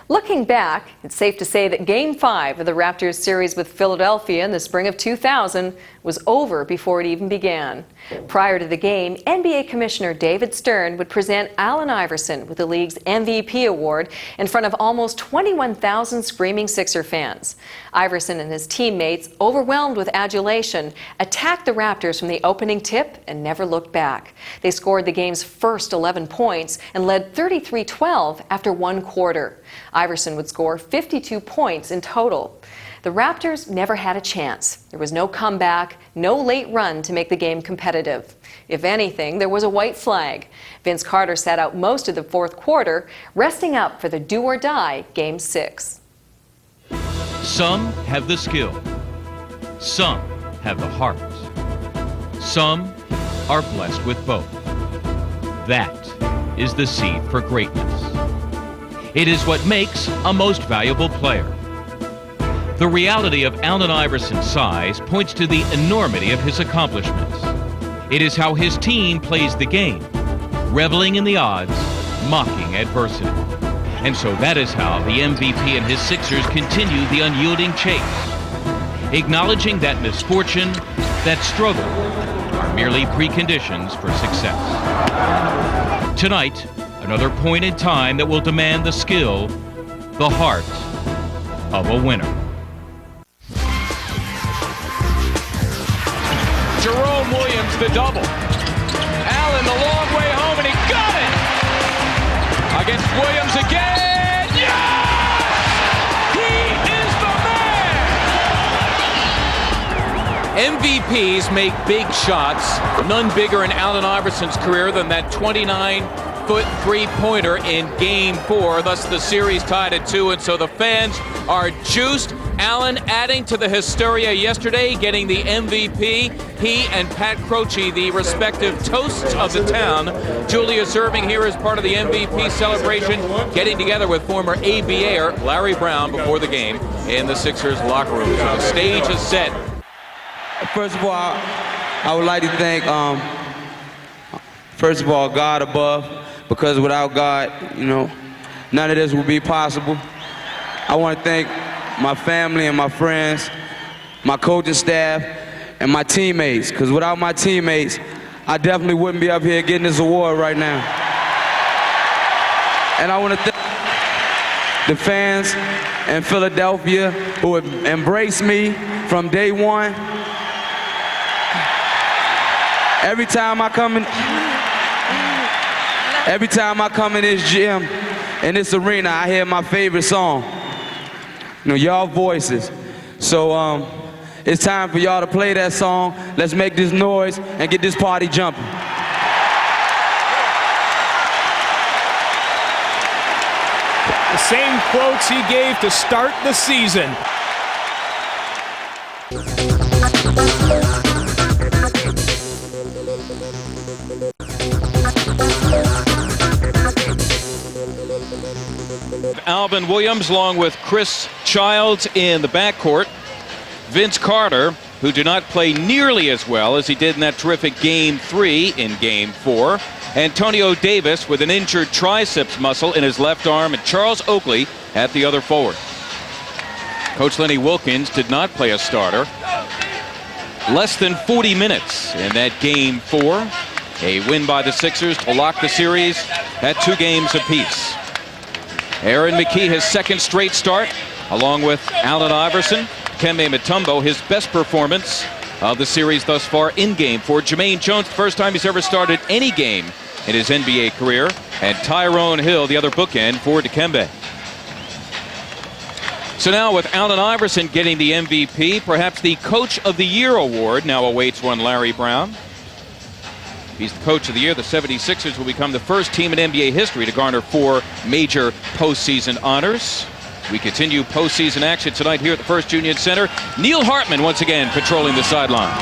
Looking back, it's safe to say that Game 5 of the Raptors series with Philadelphia in the spring of 2000 was over before it even began. Prior to the game, NBA Commissioner David Stern would present Allen Iverson with the league's MVP award in front of almost 21,000 screaming Sixer fans. Iverson and his teammates, overwhelmed with adulation, attacked the Raptors from the opening tip and never looked back. They scored the game's first 11 points and led 33-12 after one quarter. Iverson would score 52 points in total. The Raptors never had a chance. There was no comeback, no late run to make the game competitive. If anything, there was a white flag. Vince Carter sat out most of the fourth quarter, resting up for the do-or-die Game 6. Some have the skill. Some have the heart. Some are blessed with both. That is the seed for greatness. It is what makes a most valuable player. The reality of Allen Iverson's size points to the enormity of his accomplishments. It is how his team plays the game, reveling in the odds, mocking adversity. And so that is how the MVP and his Sixers continue the unyielding chase, acknowledging that misfortune, that struggle, are merely preconditions for success. Tonight, another point in time that will demand the skill, the heart of a winner. Jerome Williams, the double. Allen, the long way home, and he got it! Against Williams again. Yes! He is the man! MVPs make big shots. None bigger in Allen Iverson's career than that 29-foot three-pointer in Game 4. Thus the series tied at 2, and so the fans are juiced. Allen adding to the hysteria yesterday, getting the MVP. He and Pat Croce, the respective toasts of the town. Julius Erving here as part of the MVP celebration, getting together with former ABA'er Larry Brown before the game in the Sixers locker room. So the stage is set. First of all, I would like to thank, first of all, God above, because without God, none of this would be possible. I want to thank my family and my friends, my coaching staff, and my teammates, because without my teammates, I definitely wouldn't be up here getting this award right now. And I want to thank the fans in Philadelphia who have embraced me from day one. Every time I come in this gym, in this arena, I hear my favorite song. Y'all voices. So it's time for y'all to play that song. Let's make this noise and get this party jumping. The same quotes he gave to start the season. Alvin Williams along with Chris Childs in the backcourt. Vince Carter, who did not play nearly as well as he did in that terrific Game 3 in Game 4. Antonio Davis with an injured triceps muscle in his left arm, and Charles Oakley at the other forward. Coach Lenny Wilkens did not play a starter. Less than 40 minutes in that Game 4. A win by the Sixers to lock the series at 2 games apiece. Aaron McKie, his second straight start, along with Allen Iverson. Dikembe Mutombo, his best performance of the series thus far in Game 4. Jermaine Jones, the first time he's ever started any game in his NBA career. And Tyrone Hill, the other bookend for Dikembe. So now with Allen Iverson getting the MVP, perhaps the Coach of the Year award now awaits one Larry Brown. If he's the Coach of the Year, the 76ers will become the first team in NBA history to garner 4 major postseason honors. We continue postseason action tonight here at the First Union Center. Neil Hartman once again patrolling the sidelines.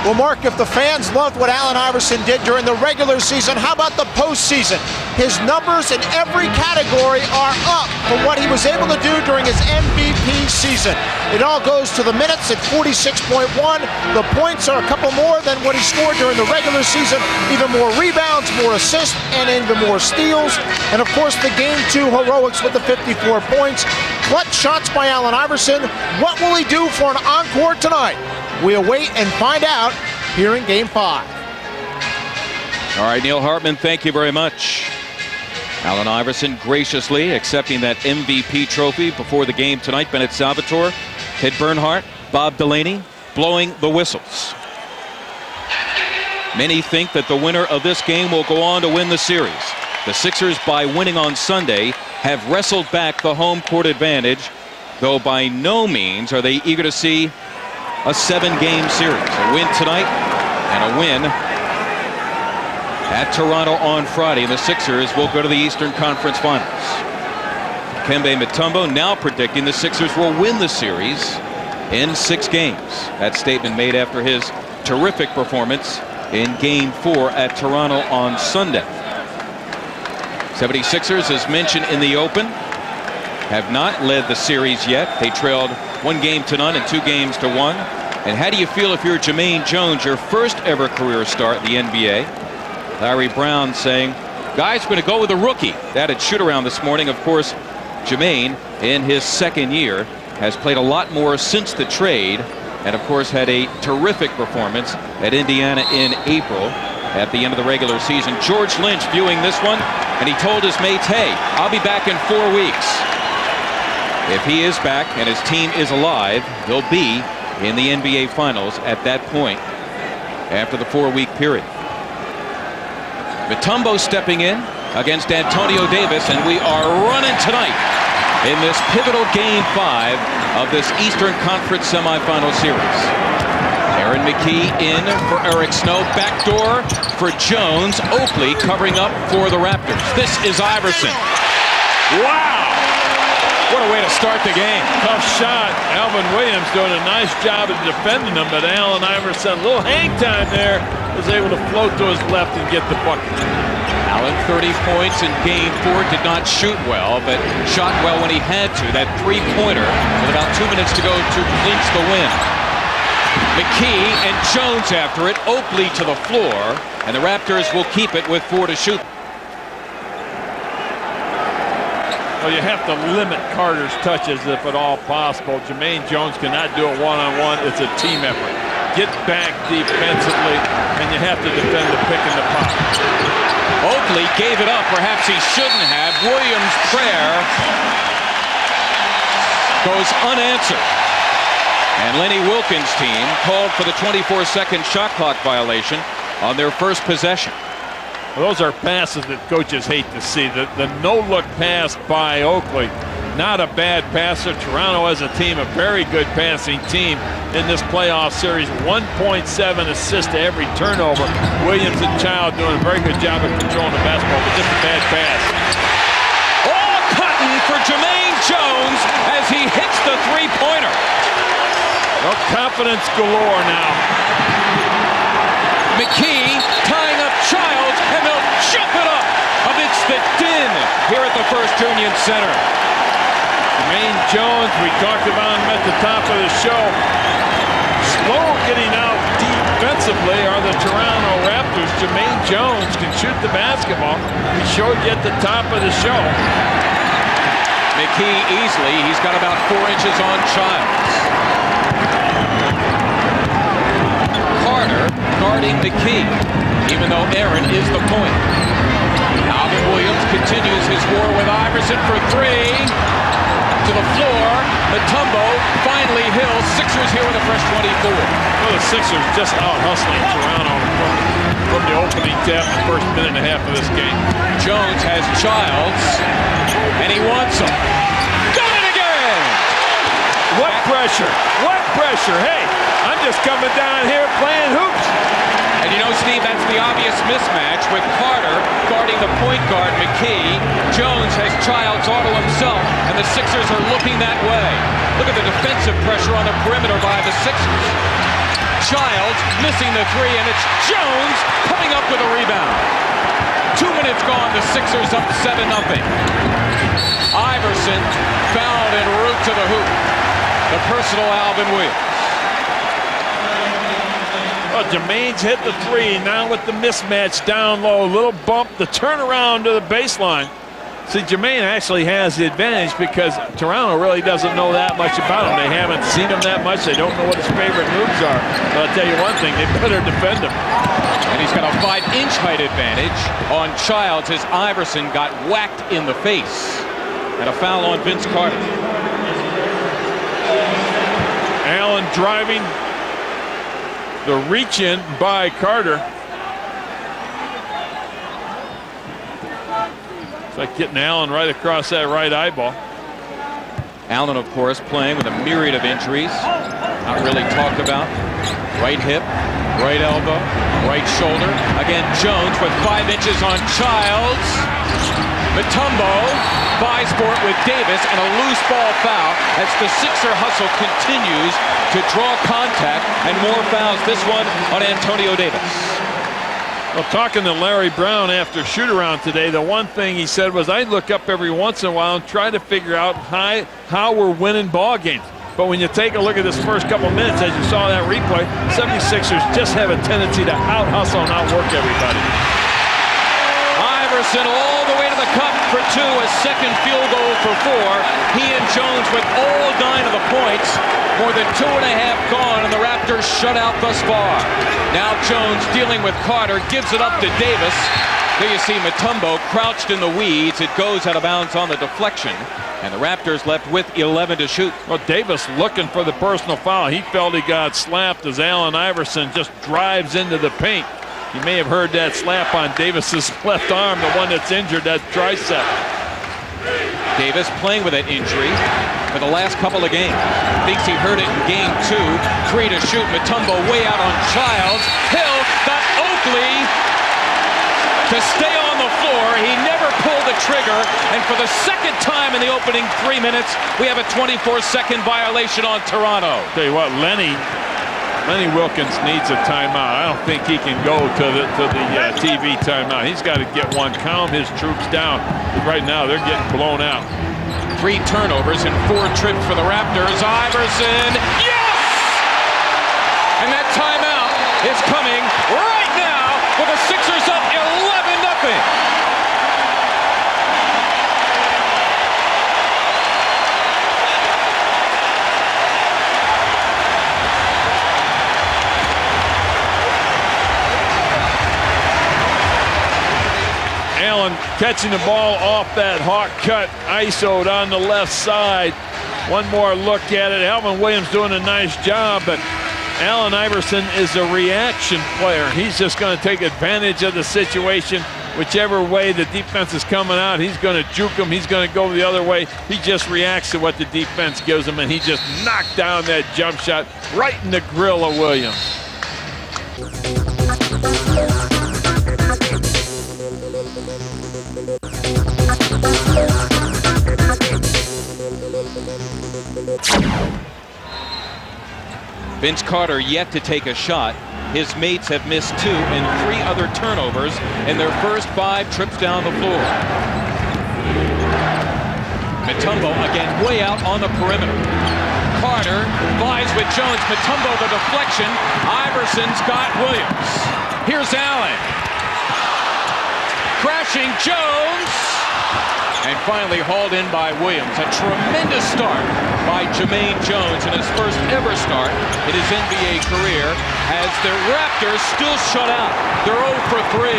Well, Mark, if the fans loved what Allen Iverson did during the regular season, how about the postseason? His numbers in every category are up from what he was able to do during his MVP season. It all goes to the minutes at 46.1. The points are a couple more than what he scored during the regular season. Even more rebounds, more assists, and even more steals. And, of course, the Game 2 heroics with the 54 points. Clutch shots by Allen Iverson. What will he do for an encore tonight? We'll wait and find out here in Game 5. All right, Neil Hartman, thank you very much. Allen Iverson graciously accepting that MVP trophy before the game tonight. Bennett Salvatore, Ted Bernhardt, Bob Delaney blowing the whistles. Many think that the winner of this game will go on to win the series. The Sixers, by winning on Sunday, have wrestled back the home court advantage, though by no means are they eager to see a 7-game series. A win tonight and a win at Toronto on Friday. And the Sixers will go to the Eastern Conference Finals. Kembe Mutombo now predicting the Sixers will win the series in 6 games. That statement made after his terrific performance in Game 4 at Toronto on Sunday. 76ers, as mentioned in the open, have not led the series yet. They trailed 1 game to none and 2 games to 1. And how do you feel if you're Jermaine Jones, your first ever career start in the NBA? Larry Brown saying, guys, going to go with a rookie. That at shoot-around this morning. Of course, Jermaine, in his 2nd year, has played a lot more since the trade. And, of course, had a terrific performance at Indiana in April at the end of the regular season. George Lynch viewing this one, and he told his mates, hey, I'll be back in 4 weeks. If he is back and his team is alive, he'll be in the NBA Finals at that point after the 4-week period. Mutombo stepping in against Antonio Davis, and we are running tonight in this pivotal Game 5 of this Eastern Conference semifinal series. Aaron McKie in for Eric Snow. Backdoor for Jones. Oakley covering up for the Raptors. This is Iverson. Wow! What a way to start the game. Tough shot. Alvin Williams doing a nice job of defending him, but Allen Iverson, a little hang time there, was able to float to his left and get the bucket. Allen, 30 points in Game 4, did not shoot well, but shot well when he had to. That 3-pointer with about 2 minutes to go to clinch the win. McKie and Jones after it. Oakley to the floor, and the Raptors will keep it with 4 to shoot. Well, you have to limit Carter's touches if at all possible. Jermaine Jones cannot do it one-on-one. It's a team effort. Get back defensively, and you have to defend the pick and the pop. Oakley gave it up. Perhaps he shouldn't have. Williams' prayer goes unanswered. And Lenny Wilkins' team called for the 24-second shot clock violation on their first possession. Well, those are passes that coaches hate to see. The no-look pass by Oakley. Not a bad passer. Toronto as a team, a very good passing team in this playoff series. 1.7 assists to every turnover. Williams and Child doing a very good job of controlling the basketball, but just a bad pass. All cutting for Jermaine Jones as he hits the 3-pointer. Well, confidence galore now. McKie tying up Childs, and they'll jump it up amidst the din here at the First Union Center. Jermaine Jones, we talked about him at the top of the show. Slow getting out defensively are the Toronto Raptors. Jermaine Jones can shoot the basketball. He showed you at the top of the show. McKie easily, he's got about 4 inches on Childs. Carter guarding McKie, even though Aaron is the point. Alvin Williams continues his war with Iverson for 3. To the floor, Mutombo, finally Hill. Sixers here with a fresh 24. Well, the Sixers just out hustling Toronto from the opening tap in the first minute and a half of this game. Jones has Childs, and he wants him. Got it again! What pressure? What pressure? Hey, I'm just coming down here playing hoops. And you know, Steve, that's the obvious mismatch with Carter guarding the point guard, McKie. Jones has Childs all to himself, and the Sixers are looking that way. Look at the defensive pressure on the perimeter by the Sixers. Childs missing the three, and it's Jones coming up with a rebound. 2 minutes gone, the Sixers up 7-0. Iverson fouled en route to the hoop. The personal Alvin Williams. Well, Jermaine's hit the three. Now with the mismatch down low, little bump, the turnaround to the baseline. See, Jermaine actually has the advantage because Toronto really doesn't know that much about him. They haven't seen him that much. They don't know what his favorite moves are. But I'll tell you one thing, they better defend him. And he's got a 5-inch height advantage on Childs as Iverson got whacked in the face. And a foul on Vince Carter. Allen driving. The reach in by Carter. It's like getting Allen right across that right eyeball. Allen, of course, playing with a myriad of injuries. Not really talked about. Right hip, right elbow, right shoulder. Again, Jones with 5 inches on Childs. Mutombo buys for it with Davis, and a loose ball foul as the Sixer hustle continues to draw contact, and more fouls. This one on Antonio Davis. Well, talking to Larry Brown after shoot-around today, the one thing he said was, I look up every once in a while and try to figure out how we're winning ball games. But when you take a look at this first couple minutes, as you saw that replay, 76ers just have a tendency to out-hustle and outwork everybody. Iverson all the way to the cup for 2, a second field goal for 4. He and Jones with all 9 of the points. More than 2.5 gone, and the Raptors shut out thus far. Now Jones dealing with Carter, gives it up to Davis. There you see Mutombo crouched in the weeds. It goes out of bounds on the deflection, and the Raptors left with 11 to shoot. Well, Davis looking for the personal foul. He felt he got slapped as Allen Iverson just drives into the paint. You may have heard that slap on Davis's left arm, the one that's injured, that tricep. Davis playing with that injury for the last couple of games. Thinks he heard it in game 2. 3 to shoot. Mutombo way out on Childs. Hill got Oakley to stay on the floor. He never pulled the trigger. And for the second time in the opening 3 minutes, we have a 24-second violation on Toronto. Tell you what, Lenny Wilkins needs a timeout. I don't think he can go to the TV timeout. He's got to get one, calm his troops down. Right now, they're getting blown out. 3 turnovers and 4 trips for the Raptors. Iverson, yes! And that timeout is coming right now with the Sixers up 11-0. Allen catching the ball off that hawk cut, ISO'd on the left side. One more look at it. Alvin Williams doing a nice job, but Allen Iverson is a reaction player. He's just going to take advantage of the situation. Whichever way the defense is coming out, he's going to juke him. He's going to go the other way. He just reacts to what the defense gives him, and he just knocked down that jump shot right in the grill of Williams. Vince Carter yet to take a shot. His mates have missed 2 and 3 other turnovers in their first 5 trips down the floor. Mutombo again way out on the perimeter. Carter flies with Jones. Mutombo the deflection. Iverson's got Williams. Here's Allen. Crashing Jones. And finally hauled in by Williams. A tremendous start by Jermaine Jones in his first ever start in his NBA career as the Raptors still shut out. They're 0 for 3.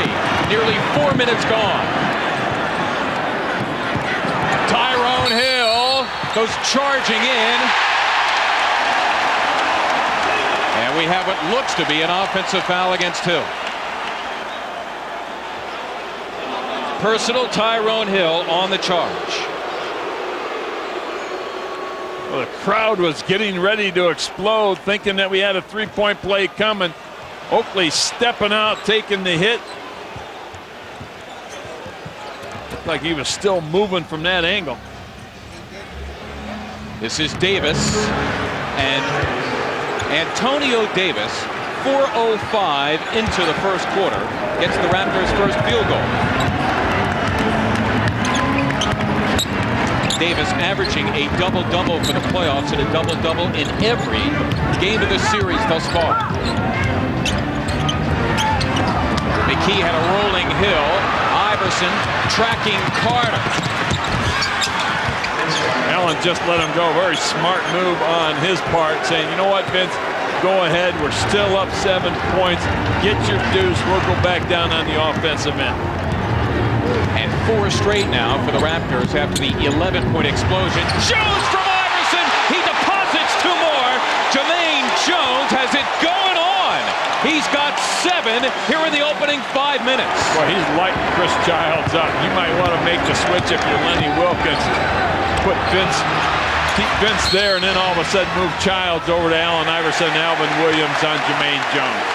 Nearly 4 minutes gone. Tyrone Hill goes charging in. And we have what looks to be an offensive foul against Hill. Personal Tyrone Hill on the charge. Well, the crowd was getting ready to explode, thinking that we had a 3-point play coming. Oakley stepping out, taking the hit. Looked like he was still moving from that angle. This is Davis, and Antonio Davis, 4:05 into the first quarter, gets the Raptors' first field goal. Davis averaging a double-double for the playoffs and a double-double in every game of the series thus far. McKee had a rolling hill. Iverson tracking Carter. Allen just let him go. Very smart move on his part, saying, you know what, Vince, go ahead. We're still up 7 points. Get your deuce. We'll go back down on the offensive end. And 4 straight now for the Raptors after the 11-point explosion. Jones from Iverson. He deposits 2 more. Jermaine Jones has it going on. He's got 7 here in the opening 5 minutes. Boy, he's lighting Chris Childs up. You might want to make the switch if you're Lenny Wilkins. Put Vince, keep Vince there, and then all of a sudden move Childs over to Allen Iverson and Alvin Williams on Jermaine Jones.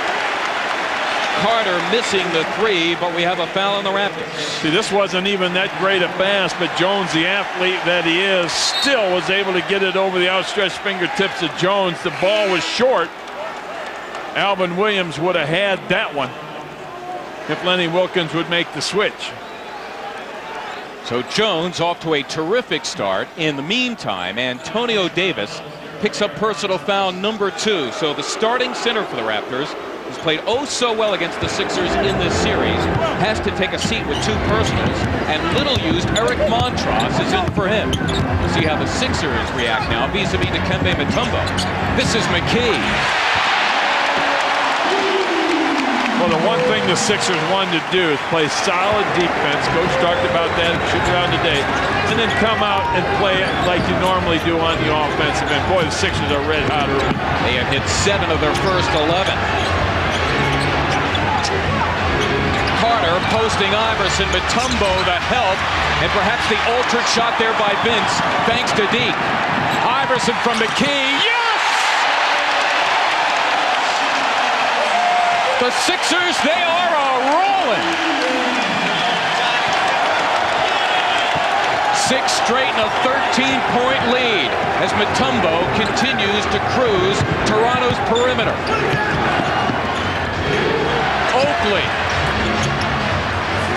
Carter missing the 3, but we have a foul on the Raptors. See, this wasn't even that great a pass, but Jones, the athlete that he is, still was able to get it over the outstretched fingertips of Jones. The ball was short. Alvin Williams would have had that one if Lenny Wilkins would make the switch. So Jones off to a terrific start. In the meantime, Antonio Davis picks up personal foul number 2. So the starting center for the Raptors, who's played oh so well against the Sixers in this series, has to take a seat with 2 personals, and little-used Eric Montross is in for him. We'll see how the Sixers react now vis-a-vis Dikembe Mutombo. This is McKee. Well, the one thing the Sixers wanted to do is play solid defense. Coach talked about that and shoot around today. And then come out and play it like you normally do on the offensive end. Boy, the Sixers are red hot early. They have hit 7 of their first 11. Carter posting Iverson, Mutombo the help, and perhaps the altered shot there by Vince, thanks to Deke. Iverson from McKee, yes! The Sixers, they are a-rolling. 6 straight and a 13-point lead as Mutombo continues to cruise Toronto's perimeter. Oakley.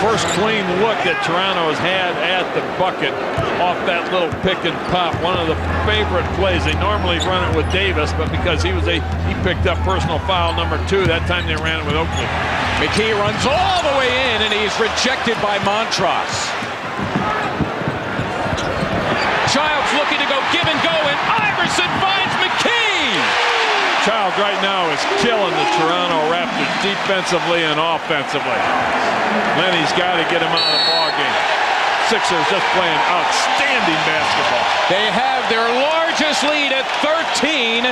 First clean look that Toronto has had at the bucket off that little pick and pop. One of the favorite plays. They normally run it with Davis, but because he picked up personal foul number 2, that time they ran it with Oakley. McKee runs all the way in, and he's rejected by Montross. Childs looking to go give and go, and Iverson finds McKee! Childs right now is killing the Toronto Raptors defensively and offensively. Lenny's got to get him out of the ballgame. Sixers just playing outstanding basketball. They have their largest lead at 13.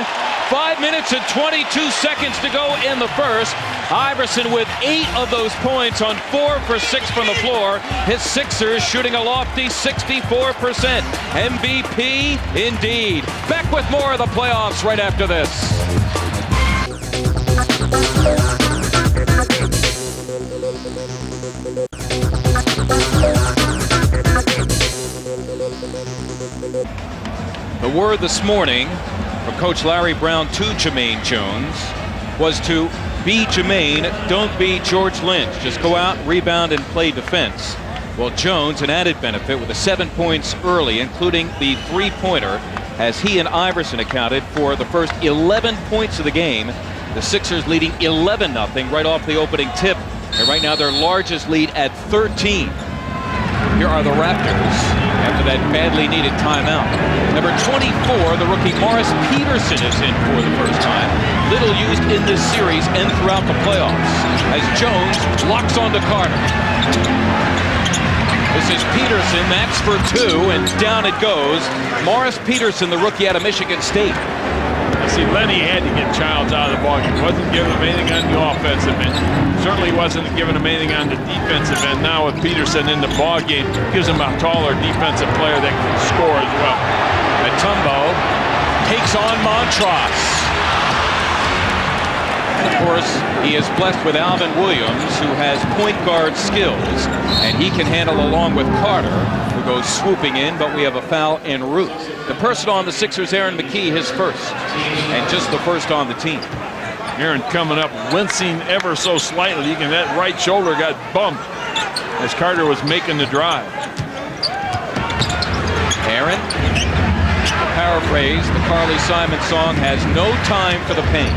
5 minutes and 22 seconds to go in the first. Iverson with 8 of those points on 4 for 6 from the floor. His Sixers shooting a lofty 64%. MVP indeed. Back with more of the playoffs right after this. The word this morning from Coach Larry Brown to Jermaine Jones was to be Jermaine, don't be George Lynch. Just go out, rebound, and play defense. Well, Jones, an added benefit with the 7 points early, including the 3-pointer, as he and Iverson accounted for the first 11 points of the game. The Sixers leading 11-0 right off the opening tip. And right now their largest lead at 13. Here are the Raptors after that badly needed timeout. Number 24, the rookie Morris Peterson is in for the first time. Little used in this series and throughout the playoffs as Jones locks onto Carter. This is Peterson, that's for 2, and down it goes. Morris Peterson, the rookie out of Michigan State. See, Lenny had to get Childs out of the ballgame. Wasn't giving him anything on the offensive end. Certainly wasn't giving him anything on the defensive end. Now with Peterson in the ballgame, gives him a taller defensive player that can score as well. Mutombo takes on Montross. Of course, he is blessed with Alvin Williams, who has point guard skills, and he can handle along with Carter, who goes swooping in, but we have a foul en route. The personal on the Sixers, Aaron McKie, his first, and just the first on the team. Aaron coming up, wincing ever so slightly. That right shoulder got bumped as Carter was making the drive. Aaron, to paraphrase the Carly Simon song, has no time for the pain.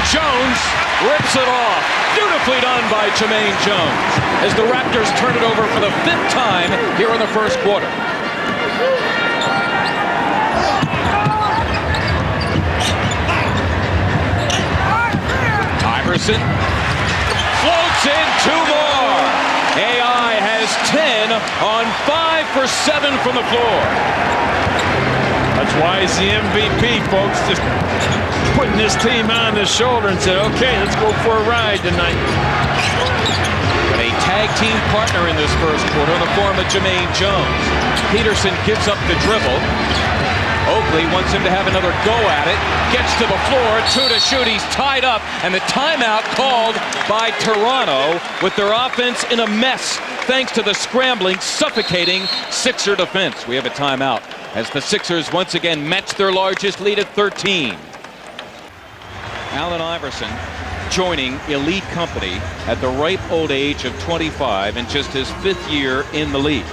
Jones rips it off. Beautifully done by Jermaine Jones as the Raptors turn it over for the 5th time here in the first quarter. Iverson floats in 2 more. AI has 10 on 5 for 7 from the floor. That's why he's the MVP, folks. Just putting this team on his shoulder and said, okay, let's go for a ride tonight. But a tag team partner in this first quarter in the form of Jermaine Jones. Peterson gives up the dribble. Oakley wants him to have another go at it. Gets to the floor, 2 to shoot. He's tied up, and the timeout called by Toronto with their offense in a mess thanks to the scrambling, suffocating Sixer defense. We have a timeout as the Sixers once again match their largest lead at 13. Allen Iverson joining elite company at the ripe old age of 25 in just his 5th year in the league.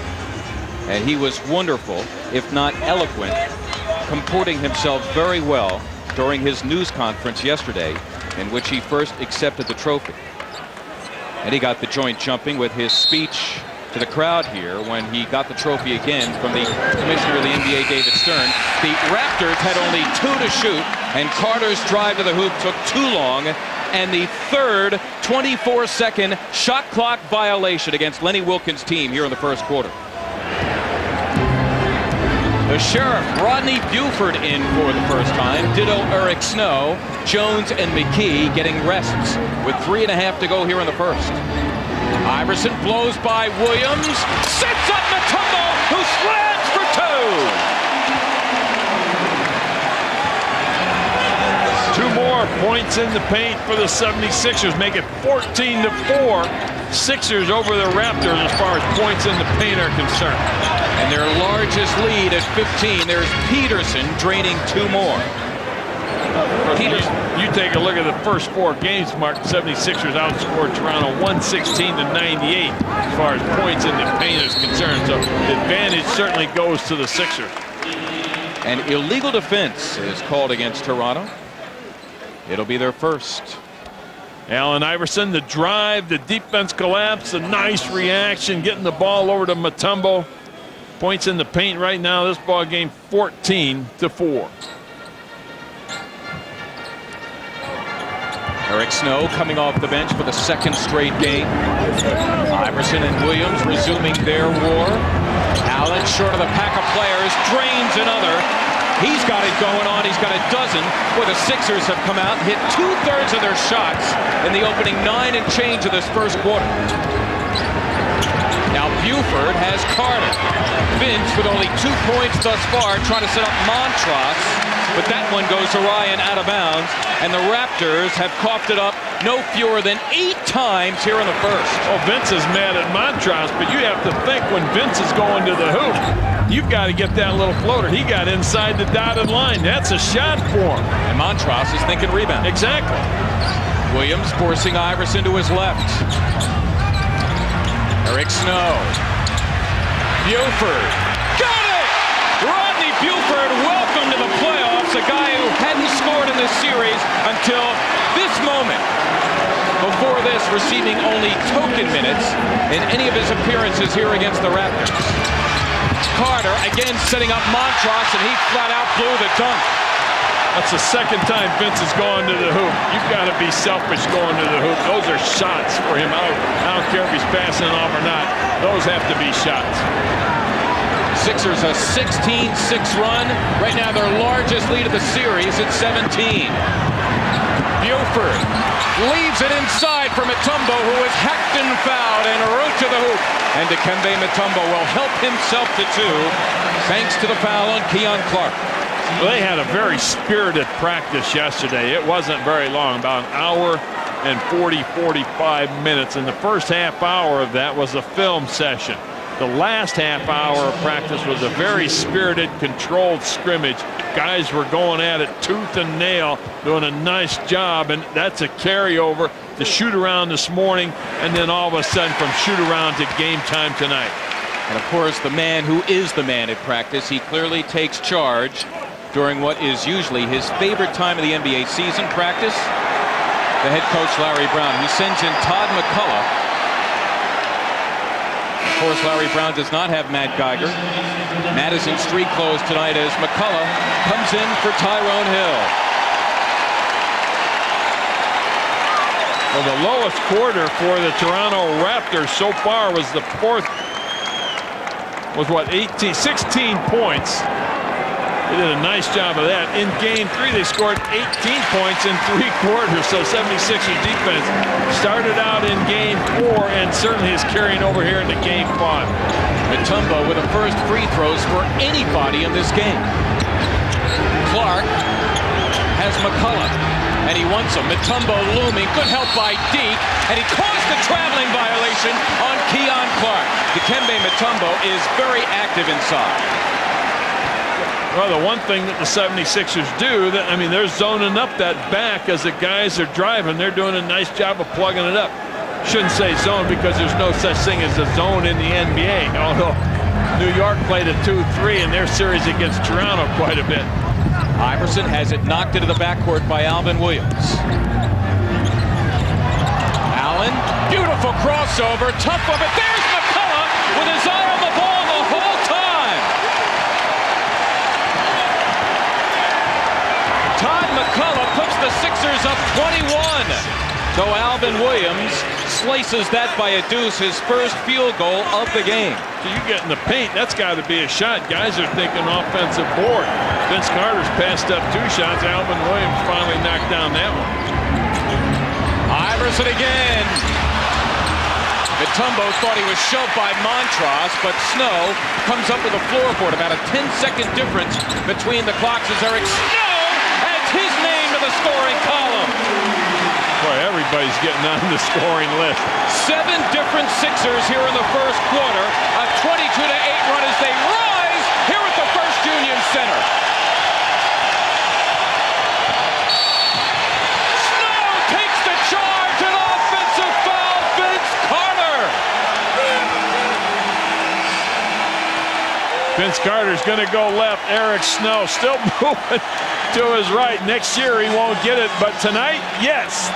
And he was wonderful, if not eloquent, comporting himself very well during his news conference yesterday in which he first accepted the trophy. And he got the joint jumping with his speech to the crowd here when he got the trophy again from the commissioner of the NBA, David Stern. The Raptors had only 2 to shoot, and Carter's drive to the hoop took too long, and the third 24-second shot clock violation against Lenny Wilkins' team here in the first quarter. The Sheriff, Rodney Buford, in for the first time. Ditto Eric Snow. Jones and McKie getting rests with 3.5 to go here in the first. Iverson blows by Williams. Sets up Mutombo, who slams for 2. 2 more points in the paint for the 76ers. Make it 14-4. Sixers over the Raptors as far as points in the paint are concerned. And their largest lead at 15. There's Peterson draining 2 more. Peterson. You take a look at the first 4 games, Mark. 76ers outscored Toronto 116-98 as far as points in the paint is concerned. So the advantage certainly goes to the Sixers. An illegal defense is called against Toronto. It'll be their first. Allen Iverson, the drive, the defense collapse, a nice reaction, getting the ball over to Mutombo. Points in the paint right now, this ball game 14-4. Eric Snow coming off the bench for the 2nd straight game. Iverson and Williams resuming their war. Allen, short of the pack of players, drains another. He's got it going on. He's got a dozen. Boy, the Sixers have come out and hit 2/3 of their shots in the opening 9 and change of this first quarter. Now Buford has Carter. Vince with only 2 points thus far, trying to set up Montross, but that one goes to Ryan out of bounds, and the Raptors have coughed it up no fewer than 8 times here in the first. Oh, Vince is mad at Montross, but you have to think when Vince is going to the hoop, you've got to get that little floater. He got inside the dotted line. That's a shot for him. And Montross is thinking rebound. Exactly. Williams forcing Iverson to his left. Eric Snow. Buford. Got it! Rodney Buford, welcome to the playoffs. A guy who hadn't scored in this series until this moment. Before this, receiving only token minutes in any of his appearances here against the Raptors. Carter again setting up Montross, and he flat out blew the dunk. That's the 2nd time Vince has gone to the hoop. You've got to be selfish going to the hoop. Those are shots for him. I don't care if he's passing off or not. Those have to be shots. Sixers a 16-6 run. Right now their largest lead of the series at 17. Buford leaves it inside for Mutombo, who is hacked and fouled en route to the hoop. And Dikembe Mutombo will help himself to 2 thanks to the foul on Keon Clark. Well, they had a very spirited practice yesterday. It wasn't very long, about an hour and 45 minutes. And the first half hour of that was a film session. The last half hour of practice was a very spirited, controlled scrimmage. Guys were going at it tooth and nail, doing a nice job, and that's a carryover to shoot around this morning, and then all of a sudden from shoot around to game time tonight. And of course, the man who is the man at practice, he clearly takes charge during what is usually his favorite time of the NBA season, practice. The head coach, Larry Brown, he sends in Todd McCullough. Of course, Larry Brown does not have Matt Geiger. Matt is in street clothes tonight as McCullough comes in for Tyrone Hill. Well, the lowest quarter for the Toronto Raptors so far was the fourth, was what, 16 points. They did a nice job of that. In game 3, they scored 18 points in 3 quarters. So 76ers defense started out in game 4 and certainly is carrying over here into game 5. Mutombo with the first free throws for anybody in this game. Clark has McCullough, and he wants him. Mutombo looming, good help by Deke, and he caused the traveling violation on Keon Clark. Dikembe Mutombo is very active inside. Well, the one thing that the 76ers do, they're zoning up that back as the guys are driving. They're doing a nice job of plugging it up. Shouldn't say zone because there's no such thing as a zone in the NBA. Although New York played a 2-3 in their series against Toronto quite a bit. Iverson has it knocked into the backcourt by Alvin Williams. Allen, beautiful crossover, tough of it. There's McCullough with his eye on the ball the whole time. Todd McCullough puts the Sixers up 21. Though Alvin Williams slices that by a deuce, his first field goal of the game. So you get in the paint, that's got to be a shot. Guys are thinking offensive board. Vince Carter's passed up 2 shots. Alvin Williams finally knocked down that one. Iverson again. Mutombo thought he was shoved by Montross, but Snow comes up with a floorboard. About a 10-second difference between the clocks as Eric Snow adds his name to the scoring column. Boy, everybody's getting on the scoring list. 7 different Sixers here in the first quarter. A 22-8 run as they rise here at the First Union Center. Snow takes the charge, an offensive foul, Vince Carter. Vince Carter's going to go left. Eric Snow still moving to his right. Next year he won't get it, but tonight, yes.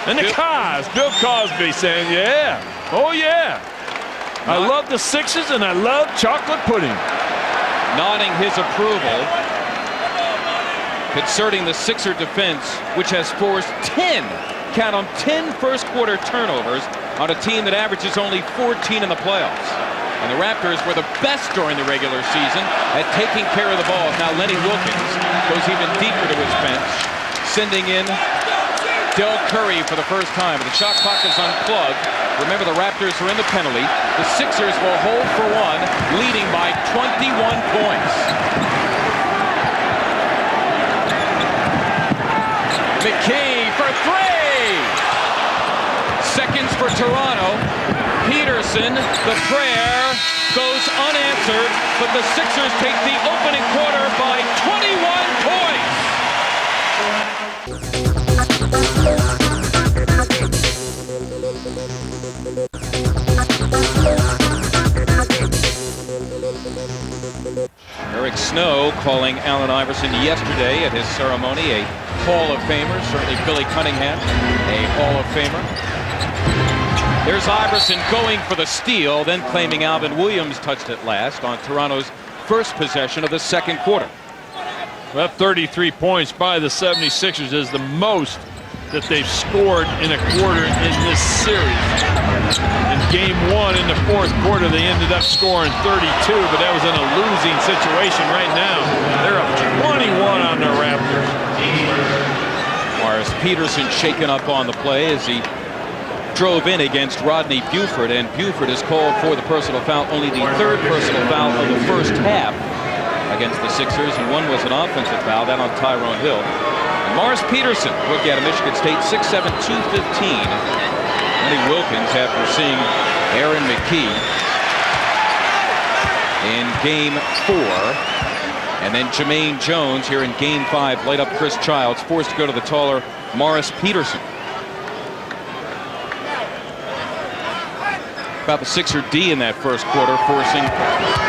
And the Cos, Bill Cosby saying, yeah, oh yeah. I love the Sixers and I love chocolate pudding. Nodding his approval concerning the Sixer defense, which has forced 10, count them, 10 first quarter turnovers on a team that averages only 14 in the playoffs. And the Raptors were the best during the regular season at taking care of the ball. Now Lenny Wilkins goes even deeper to his bench, sending in Del Curry for the first time. The shot clock is unplugged. Remember, the Raptors are in the penalty. The Sixers will hold for 1, leading by 21 points. McKee for 3. Seconds for Toronto. Peterson, the prayer goes unanswered, but the Sixers take the opening quarter by 21 points. Eric Snow calling Allen Iverson yesterday at his ceremony, a Hall of Famer, certainly Billy Cunningham, a Hall of Famer. There's Iverson going for the steal, then claiming Alvin Williams touched it last on Toronto's first possession of the second quarter. That 33 points by the 76ers is the most that they've scored in a quarter in this series. In game 1 in the fourth quarter, they ended up scoring 32, but that was in a losing situation. Right now, they're up 21 on the Raptors. Morris Peterson shaken up on the play as he drove in against Rodney Buford, and Buford is called for the personal foul, only the 3rd personal foul of the first half against the Sixers, and one was an offensive foul, that on Tyrone Hill. And Morris Peterson, rookie out of Michigan State, 6'7", 215. Lenny Wilkens, after seeing Aaron McKee in Game 4, and then Jermaine Jones here in Game 5 light up Chris Childs, forced to go to the taller Morris Peterson. About the Sixer D in that first quarter, forcing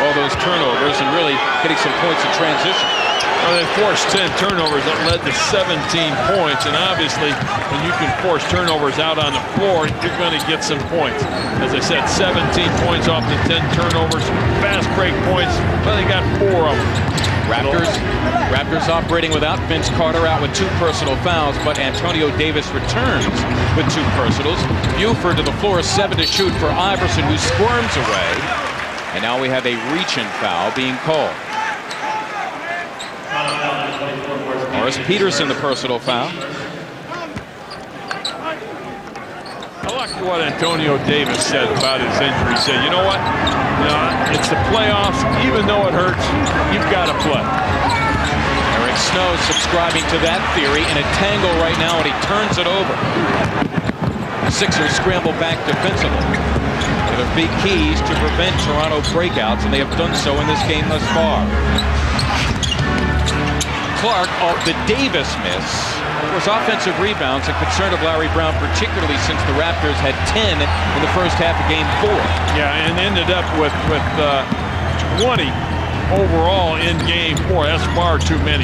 all those turnovers and really getting some points in transition. Well, they forced 10 turnovers that led to 17 points, and obviously when you can force turnovers out on the floor, you're going to get some points. As I said, 17 points off the 10 turnovers, fast break points, but they got 4 of them. Raptors operating without Vince Carter, out with 2 personal fouls, but Antonio Davis returns with 2 personals. Buford to the floor, 7 to shoot for Iverson, who squirms away. And now we have a reach-in foul being called. Morris Peterson, the personal foul. I like what Antonio Davis said about his injury. He said, you know what? It's the playoffs. Even though it hurts, you've got to play. Eric Snow subscribing to that theory in a tangle right now, and he turns it over. The Sixers scramble back defensively. One of the big keys to prevent Toronto breakouts, and they have done so in this game thus far. Clark off the Davis miss. Was offensive rebounds and concern of Larry Brown, particularly since the Raptors had 10 in the first half of Game 4. Yeah, and ended up with 20 overall in Game 4. That's far too many.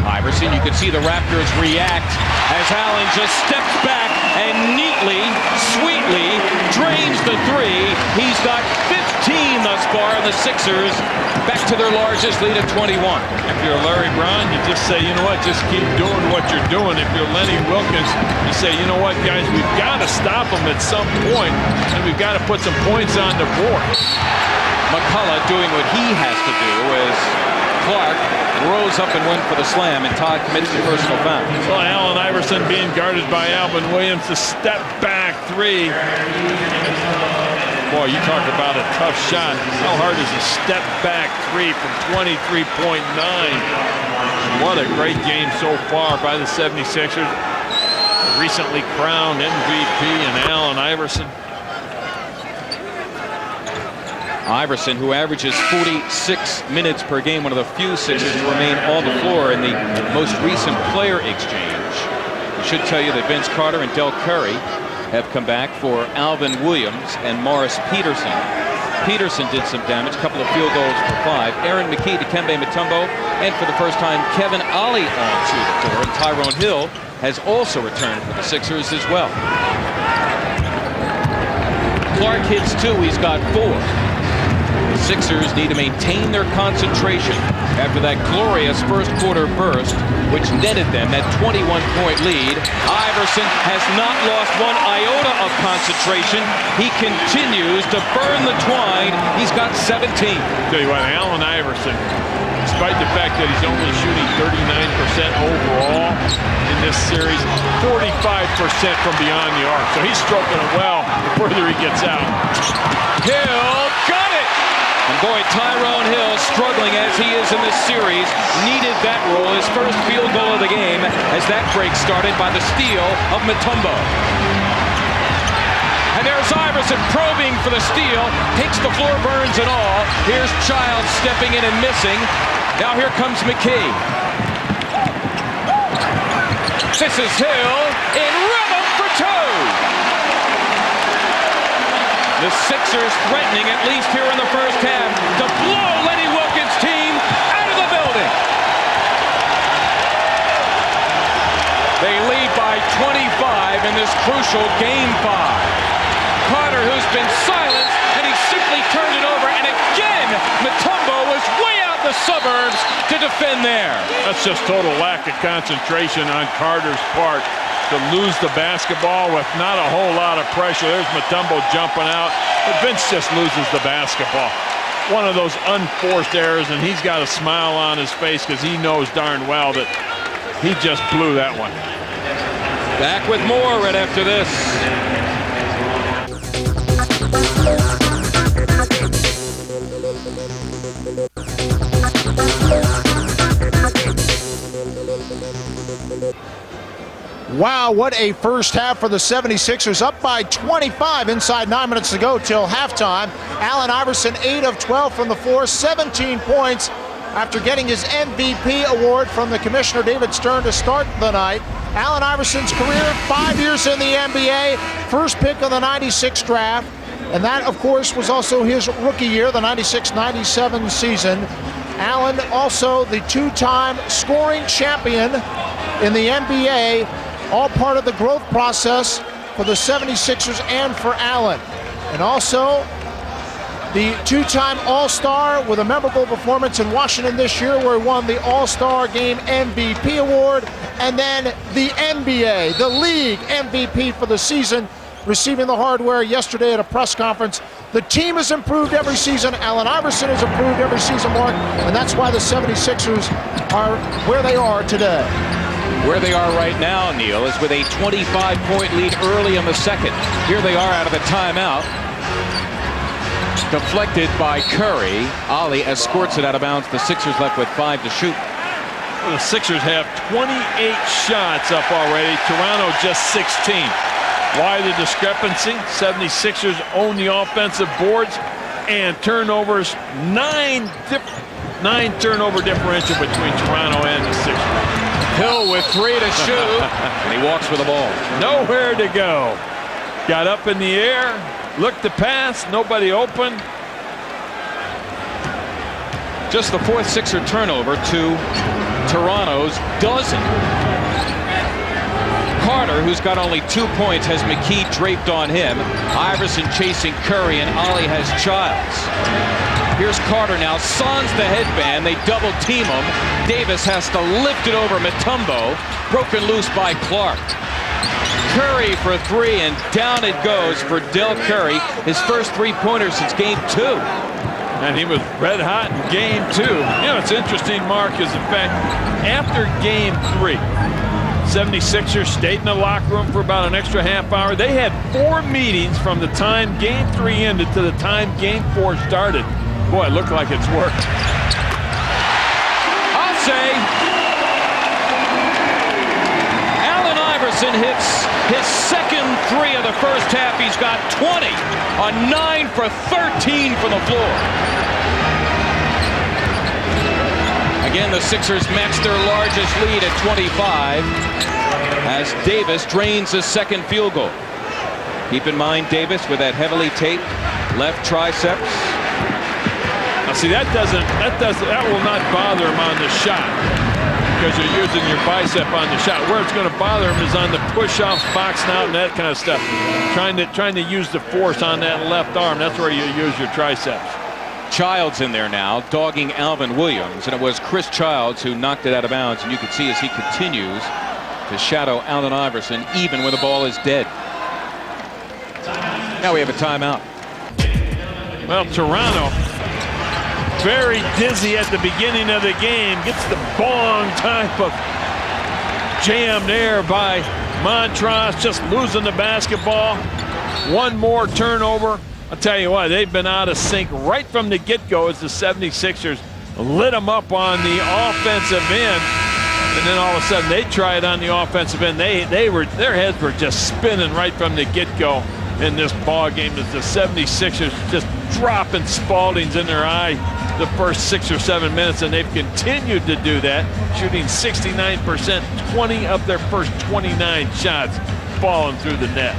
Iverson, you can see the Raptors react as Allen just steps back and neatly, sweetly drains the 3. He's got 15 thus far, and the Sixers back to their largest lead of 21. If you're Larry Brown, you just say, you know what, just keep doing what you're doing. If you're Lenny Wilkens, you say, you know what, guys, we've got to stop them at some point, and we've got to put some points on the board. McCullough doing what he has to do as Clark rose up and went for the slam, and Todd commits the personal foul. Well, Allen Iverson being guarded by Alvin Williams, the step back 3. Boy, you talk about a tough shot. How hard is a step back 3 from 23.9? What a great game so far by the 76ers. The recently crowned MVP and Allen Iverson. Iverson, who averages 46 minutes per game, one of the few Sixers to remain on the floor in the most recent player exchange. We should tell you that Vince Carter and Del Curry have come back for Alvin Williams and Morris Peterson. Peterson did some damage, a couple of field goals for 5. Aaron McKee, Dikembe Mutombo, and for the first time, Kevin Ollie onto the floor. And Tyrone Hill has also returned for the Sixers as well. Clark hits 2, he's got 4. The Sixers need to maintain their concentration after that glorious first quarter burst, which netted them that 21-point lead. Iverson has not lost one iota of concentration. He continues to burn the twine. He's got 17. Tell you what, Allen Iverson, despite the fact that he's only shooting 39% overall in this series, 45% from beyond the arc. So he's stroking it well the further he gets out. Hill got it! And boy, Tyrone Hill, struggling as he is in this series, needed that roll, his first field goal of the game, as that break started by the steal of Mutombo. And there's Iverson probing for the steal, takes the floor, burns and all. Here's Childs stepping in and missing. Now here comes McKee. This is Hill in rhythm for 2. The Sixers threatening, at least here in the first half, to blow Lenny Wilkens' team out of the building. They lead by 25 in this crucial Game 5. Carter, who's been silenced, and he simply turned it over, and again, Mutombo was way out the suburbs to defend there. That's just total lack of concentration on Carter's part to lose the basketball with not a whole lot of pressure. There's Mutombo jumping out, but Vince just loses the basketball. One of those unforced errors, and he's got a smile on his face because he knows darn well that he just blew that one. Back with more right after this. Wow, what a first half for the 76ers, up by 25 inside 9 minutes to go till halftime. Allen Iverson, 8 of 12 from the floor, 17 points after getting his MVP award from the commissioner, David Stern, to start the night. Allen Iverson's career, 5 years in the NBA, first pick of the 96 draft, and that, of course, was also his rookie year, the 96-97 season. Allen also the two-time scoring champion in the NBA, all part of the growth process for the 76ers and for Allen. And also the two-time All-Star with a memorable performance in Washington this year where he won the All-Star Game MVP award, and then the NBA, the league MVP for the season, receiving the hardware yesterday at a press conference. The team has improved every season. Allen Iverson has improved every season, Mark, and that's why the 76ers are where they are today. Where they are right now, Neil, is with a 25-point lead early in the second. Here they are out of the timeout. Deflected by Curry. Ali escorts it out of bounds. The Sixers left with 5 to shoot. Well, the Sixers have 28 shots up already. Toronto just 16. Why the discrepancy? 76ers own the offensive boards and turnovers. 9 turnover differential between Toronto and the Sixers. Hill with 3 to shoot. And he walks with the ball. Nowhere to go. Got up in the air, looked to pass, nobody open. Just the 4th Sixer turnover to Toronto's dozen. Carter, who's got only 2 points, has McKee draped on him. Iverson chasing Curry, and Ali has Childs. Here's Carter now, sans the headband, they double team him. Davis has to lift it over Mutombo, broken loose by Clark. Curry for 3, and down it goes for Del Curry, his first 3-pointer since game 2. And he was red hot in game 2. You know, it's interesting, Mark, is the fact, after game 3, 76ers stayed in the locker room for about an extra half hour. They had 4 meetings from the time game 3 ended to the time game 4 started. Boy, it looked like it's worked. I'll say Allen Iverson hits his second 3 of the first half. He's got 20 on 9 for 13 from the floor. Again, the Sixers match their largest lead at 25 as Davis drains his second field goal. Keep in mind, Davis with that heavily taped left triceps. Now, see, that will not bother him on the shot because you're using your bicep on the shot. Where it's going to bother him is on the push-offs, boxing out, and that kind of stuff. Trying to use the force on that left arm. That's where you use your triceps. Childs in there now, dogging Alvin Williams, and it was Chris Childs who knocked it out of bounds, and you can see as he continues to shadow Allen Iverson even when the ball is dead. Now we have a timeout. Well, Toronto, very dizzy at the beginning of the game, gets the bong type of jam there by Montrose, just losing the basketball. One more turnover. I'll tell you what, they've been out of sync right from the get-go as the 76ers lit them up on the offensive end. And then all of a sudden they tried on the offensive end. Their heads were just spinning right from the get-go in this ball game as the 76ers just dropping Spaldings in their eye the first 6 or 7 minutes, and they've continued to do that, shooting 69%, 20 of their first 29 shots falling through the net.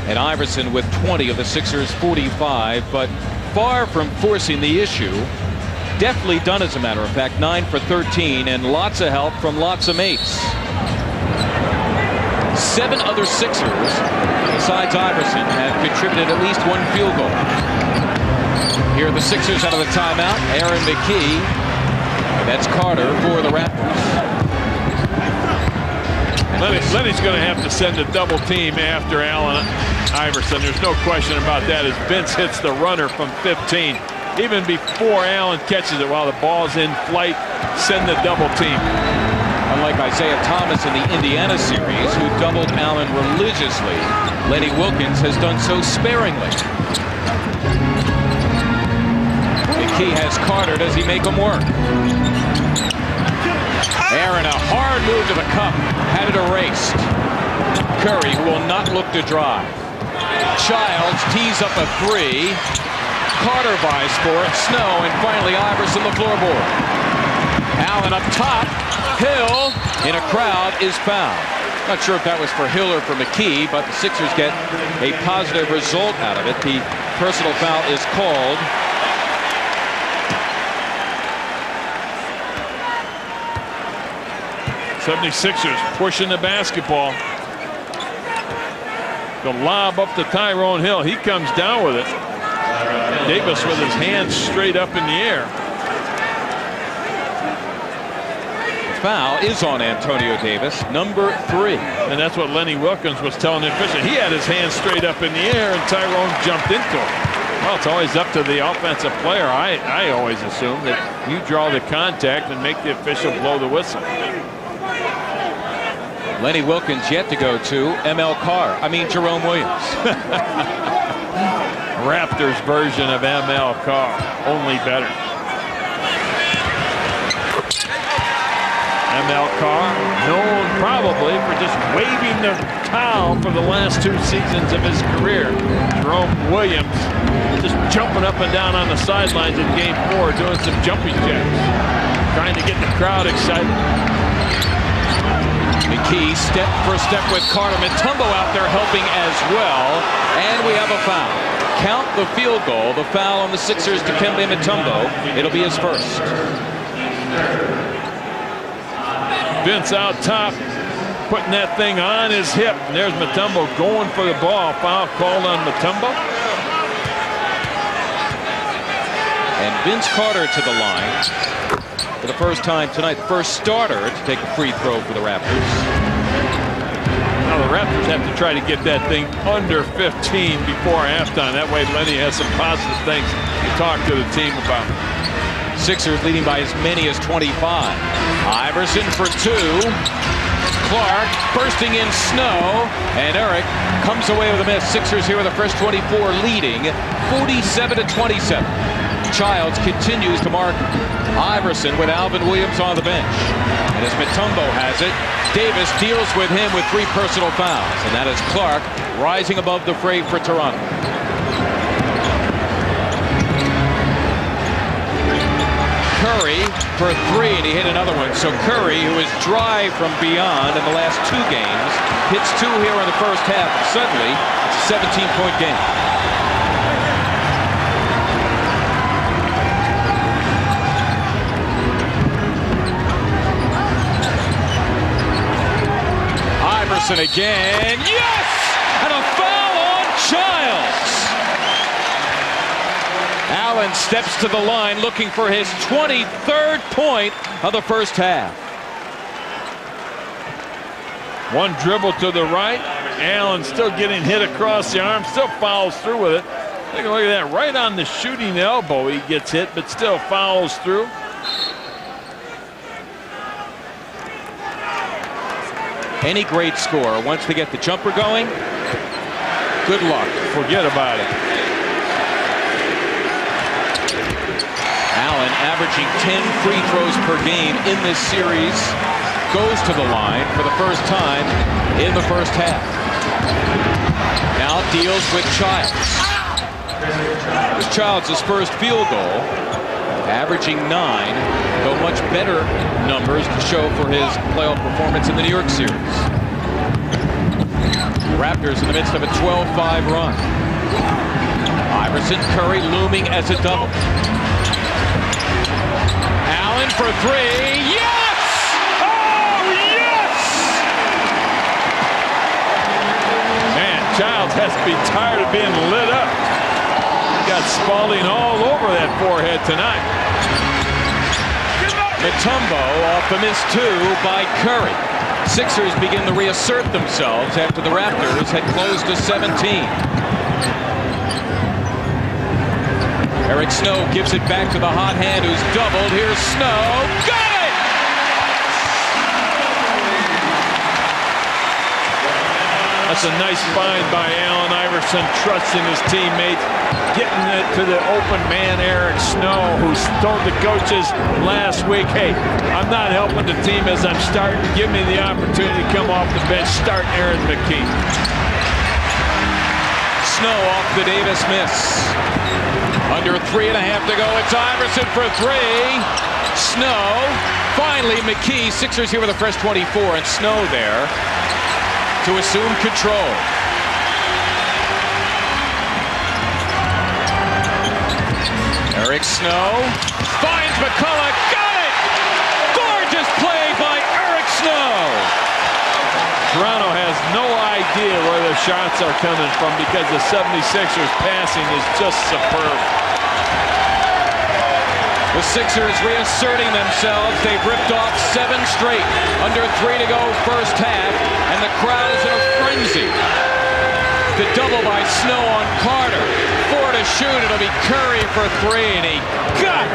And Iverson with 20 of the Sixers' 45, but far from forcing the issue. Deftly done, as a matter of fact, 9 for 13, and lots of help from lots of mates. 7 other Sixers, besides Iverson, have contributed at least 1 field goal. Here are the Sixers out of the timeout. Aaron McKee. That's Carter for the Raptors. Lenny's going to have to send a double team after Allen Iverson. There's no question about that as Vince hits the runner from 15. Even before Allen catches it while the ball's in flight, send the double team. Unlike Isaiah Thomas in the Indiana series, who doubled Allen religiously, Lenny Wilkins has done so sparingly. McKee has Carter. Does he make him work? Aaron, a hard move to the cup, had it erased. Curry, who will not look to drive. Childs tees up a three. Carter vies for it. Snow, and finally Iverson the floorboard. Allen up top. Hill in a crowd is fouled. Not sure if that was for Hill or for McKee, but the Sixers get a positive result out of it. The personal foul is called. '76ers pushing the basketball. The lob up to Tyrone Hill. He comes down with it. Davis with his hands straight up in the air. Foul is on Antonio Davis, number 3. And that's what Lenny Wilkins was telling the official. He had his hands straight up in the air, and Tyrone jumped into him. Well, it's always up to the offensive player. I always assume that you draw the contact and make the official blow the whistle. Lenny Wilkins yet to go to Jerome Williams. Raptors version of ML Carr, only better. ML Carr, known probably for just waving the towel for the last 2 seasons of his career. Jerome Williams just jumping up and down on the sidelines in Game 4, doing some jumping jacks, trying to get the crowd excited. McKee step for step with Carter. Mutombo out there helping as well. And we have a foul. Count the field goal. The foul on the Sixers to Dikembe Mutombo. It'll be his first. Vince out top, putting that thing on his hip. And there's Mutombo going for the ball. Foul called on Mutombo. And Vince Carter to the line for the first time tonight. First starter to take a free throw for the Raptors. Now the Raptors have to try to get that thing under 15 before halftime. That way Lenny has some positive things to talk to the team about. Sixers leading by as many as 25. Iverson for 2. Clark bursting in Snow. And Eric comes away with a miss. Sixers here with the first 24 leading 47-27. Childs continues to mark Iverson with Alvin Williams on the bench. And as Mutombo has it, Davis deals with him with 3 personal fouls. And that is Clark rising above the fray for Toronto. Curry for 3, and he hit another one. So Curry, who is dry from beyond in the last 2 games, hits 2 here in the first half. Suddenly, it's a 17-point game. Iverson again. Yes! And a foul on Childs. Allen steps to the line looking for his 23rd point of the first half. One dribble to the right. Allen still getting hit across the arm. Still follows through with it. Take a look at that. Right on the shooting elbow he gets hit, but still follows through. Any great scorer wants to get the jumper going. Good luck. Forget about it. Allen averaging 10 free throws per game in this series. Goes to the line for the first time in the first half. Now deals with Childs. It was Childs' first field goal. Averaging 9, though much better numbers to show for his playoff performance in the New York series. Raptors in the midst of a 12-5 run. Iverson, Curry looming as a double. Allen for 3. Yes! Oh, yes! Man, Childs has to be tired of being lit up. Got Spalding all over that forehead tonight. Mutombo off the miss 2 by Curry. Sixers begin to reassert themselves after the Raptors had closed to 17. Eric Snow gives it back to the hot hand who's doubled. Here's Snow. Got it! That's a nice find by Allen Allen Iverson trusting his teammates, getting it to the open man, Eric Snow, who told the coaches last week, hey, I'm not helping the team as I'm starting. Give me the opportunity to come off the bench, start Aaron McKee. Snow off the Davis miss. Under 3.5 to go. It's Iverson for three. Snow. Finally, McKee. Sixers here with a fresh 24, and Snow there to assume control. Eric Snow finds McCullough. Got it! Gorgeous play by Eric Snow. Toronto has no idea where their shots are coming from because the 76ers passing is just superb. The Sixers reasserting themselves. They've ripped off 7 straight. Under 3 to go first half, and the crowd is in a frenzy. The double by Snow on Carter. 4 to shoot. It'll be Curry for 3, and he got it.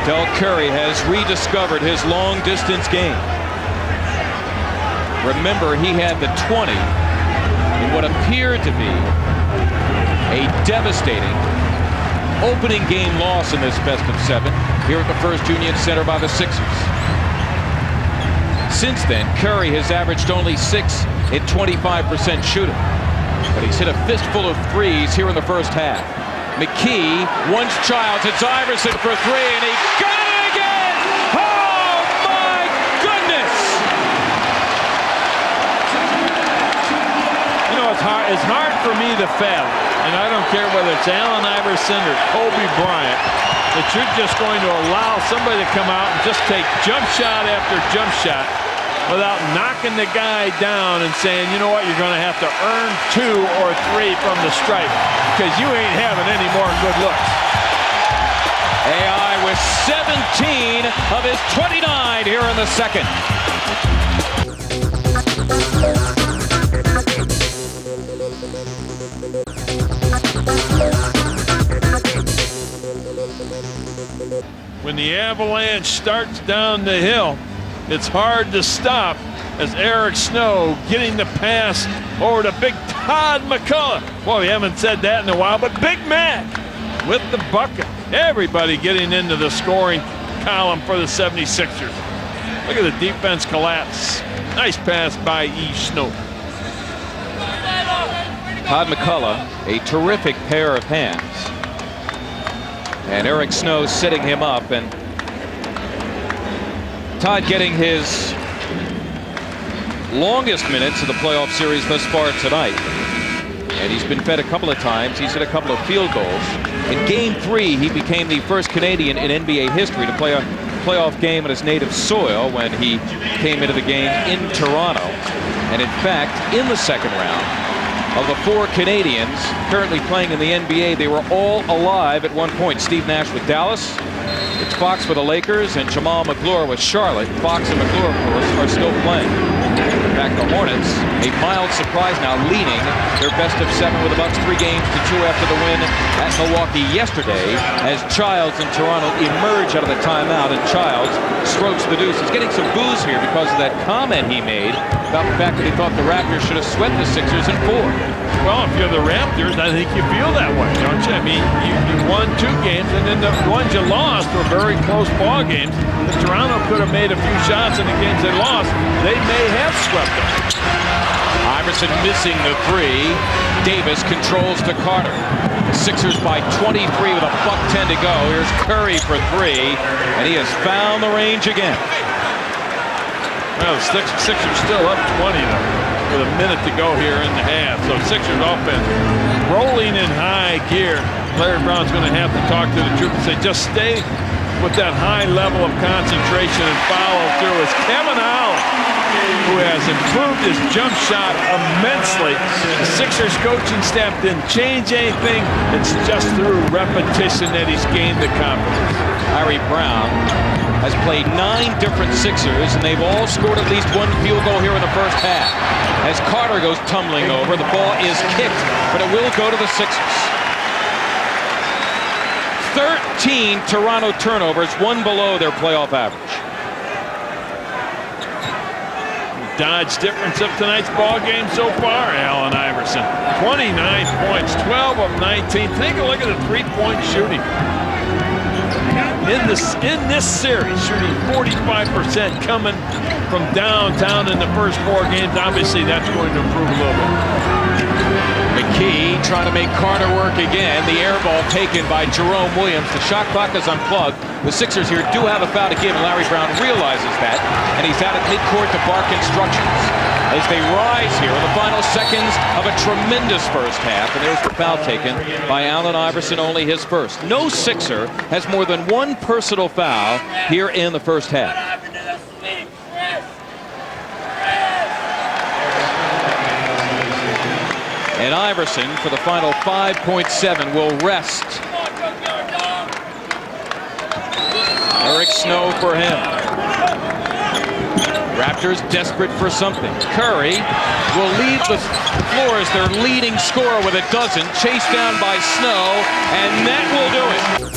Del Curry has rediscovered his long-distance game. Remember, he had the 20 in what appeared to be a devastating opening game loss in this best of 7 here at the First Union Center by the Sixers. Since then, Curry has averaged only 6 at 25% shooting, but he's hit a fistful of threes here in the first half. McKee wants Childs. It's Iverson for 3, and he got it again! Oh, my goodness! You know, it's hard for me to fathom, and I don't care whether it's Allen Iverson or Kobe Bryant, that you're just going to allow somebody to come out and just take jump shot after jump shot without knocking the guy down and saying, you know what, you're going to have to earn 2 or 3 from the stripe because you ain't having any more good looks. AI with 17 of his 29 here in the second. When the avalanche starts down the hill, it's hard to stop as Eric Snow getting the pass over to Big Todd McCullough. Well, we haven't said that in a while, but Big Mac with the bucket. Everybody getting into the scoring column for the 76ers. Look at the defense collapse. Nice pass by E. Snow. Todd McCullough, a terrific pair of hands. And Eric Snow sitting him up, and Todd getting his longest minutes of the playoff series thus far tonight. And he's been fed a couple of times. He's hit a couple of field goals. In Game 3, he became the first Canadian in NBA history to play a playoff game on his native soil when he came into the game in Toronto. And in fact, in the second round, of the 4 Canadians currently playing in the NBA, they were all alive at one point. Steve Nash with Dallas, it's Fox with the Lakers, and Jamal McClure with Charlotte. Fox and McClure, of course, are still playing. In fact, the Hornets, a mild surprise now, leading their best of 7 with the Bucks 3 games to 2 after the win at Milwaukee yesterday, as Childs and Toronto emerge out of the timeout, and Childs strokes the deuce. He's getting some boos here because of that comment he made about the fact that he thought the Raptors should have swept the Sixers in 4. Well, if you're the Raptors, I think you feel that way, don't you? I mean, you won 2 games, and then the ones you lost were very close ball games. If Toronto could have made a few shots in the games they lost, they may have swept them. Iverson missing the 3. Davis controls to Carter. The Sixers by 23 with a $1:10 to go. Here's Curry for 3, and he has found the range again. Well, the Sixers still up 20 though, with a minute to go here in the half. So Sixers offense rolling in high gear. Larry Brown's going to have to talk to the troop and say, just stay with that high level of concentration and follow through. As Kevin Allen, who has improved his jump shot immensely. The Sixers coaching staff didn't change anything. It's just through repetition that he's gained the confidence. Larry Brown has played 9 different Sixers, and they've all scored at least 1 field goal here in the first half. As Carter goes tumbling over, the ball is kicked, but it will go to the Sixers. 13 Toronto turnovers, 1 below their playoff average. Dodge difference of tonight's ball game so far, Allen Iverson. 29 points, 12 of 19. Take a look at the three-point shooting. In this series, shooting 45% coming from downtown in the first 4 games. Obviously, that's going to improve a little bit. McKee trying to make Carter work again. The air ball taken by Jerome Williams. The shot clock is unplugged. The Sixers here do have a foul to give, and Larry Brown realizes that, and he's out at midcourt to bark instructions as they rise here in the final seconds of a tremendous first half. And there's the foul taken by Allen Iverson, only his first. No Sixer has more than one personal foul here in the first half. And Iverson, for the final 5.7, will rest. Eric Snow for him. Raptors desperate for something. Curry will leave the floor as their leading scorer with a dozen. Chased down by Snow, and that will do it.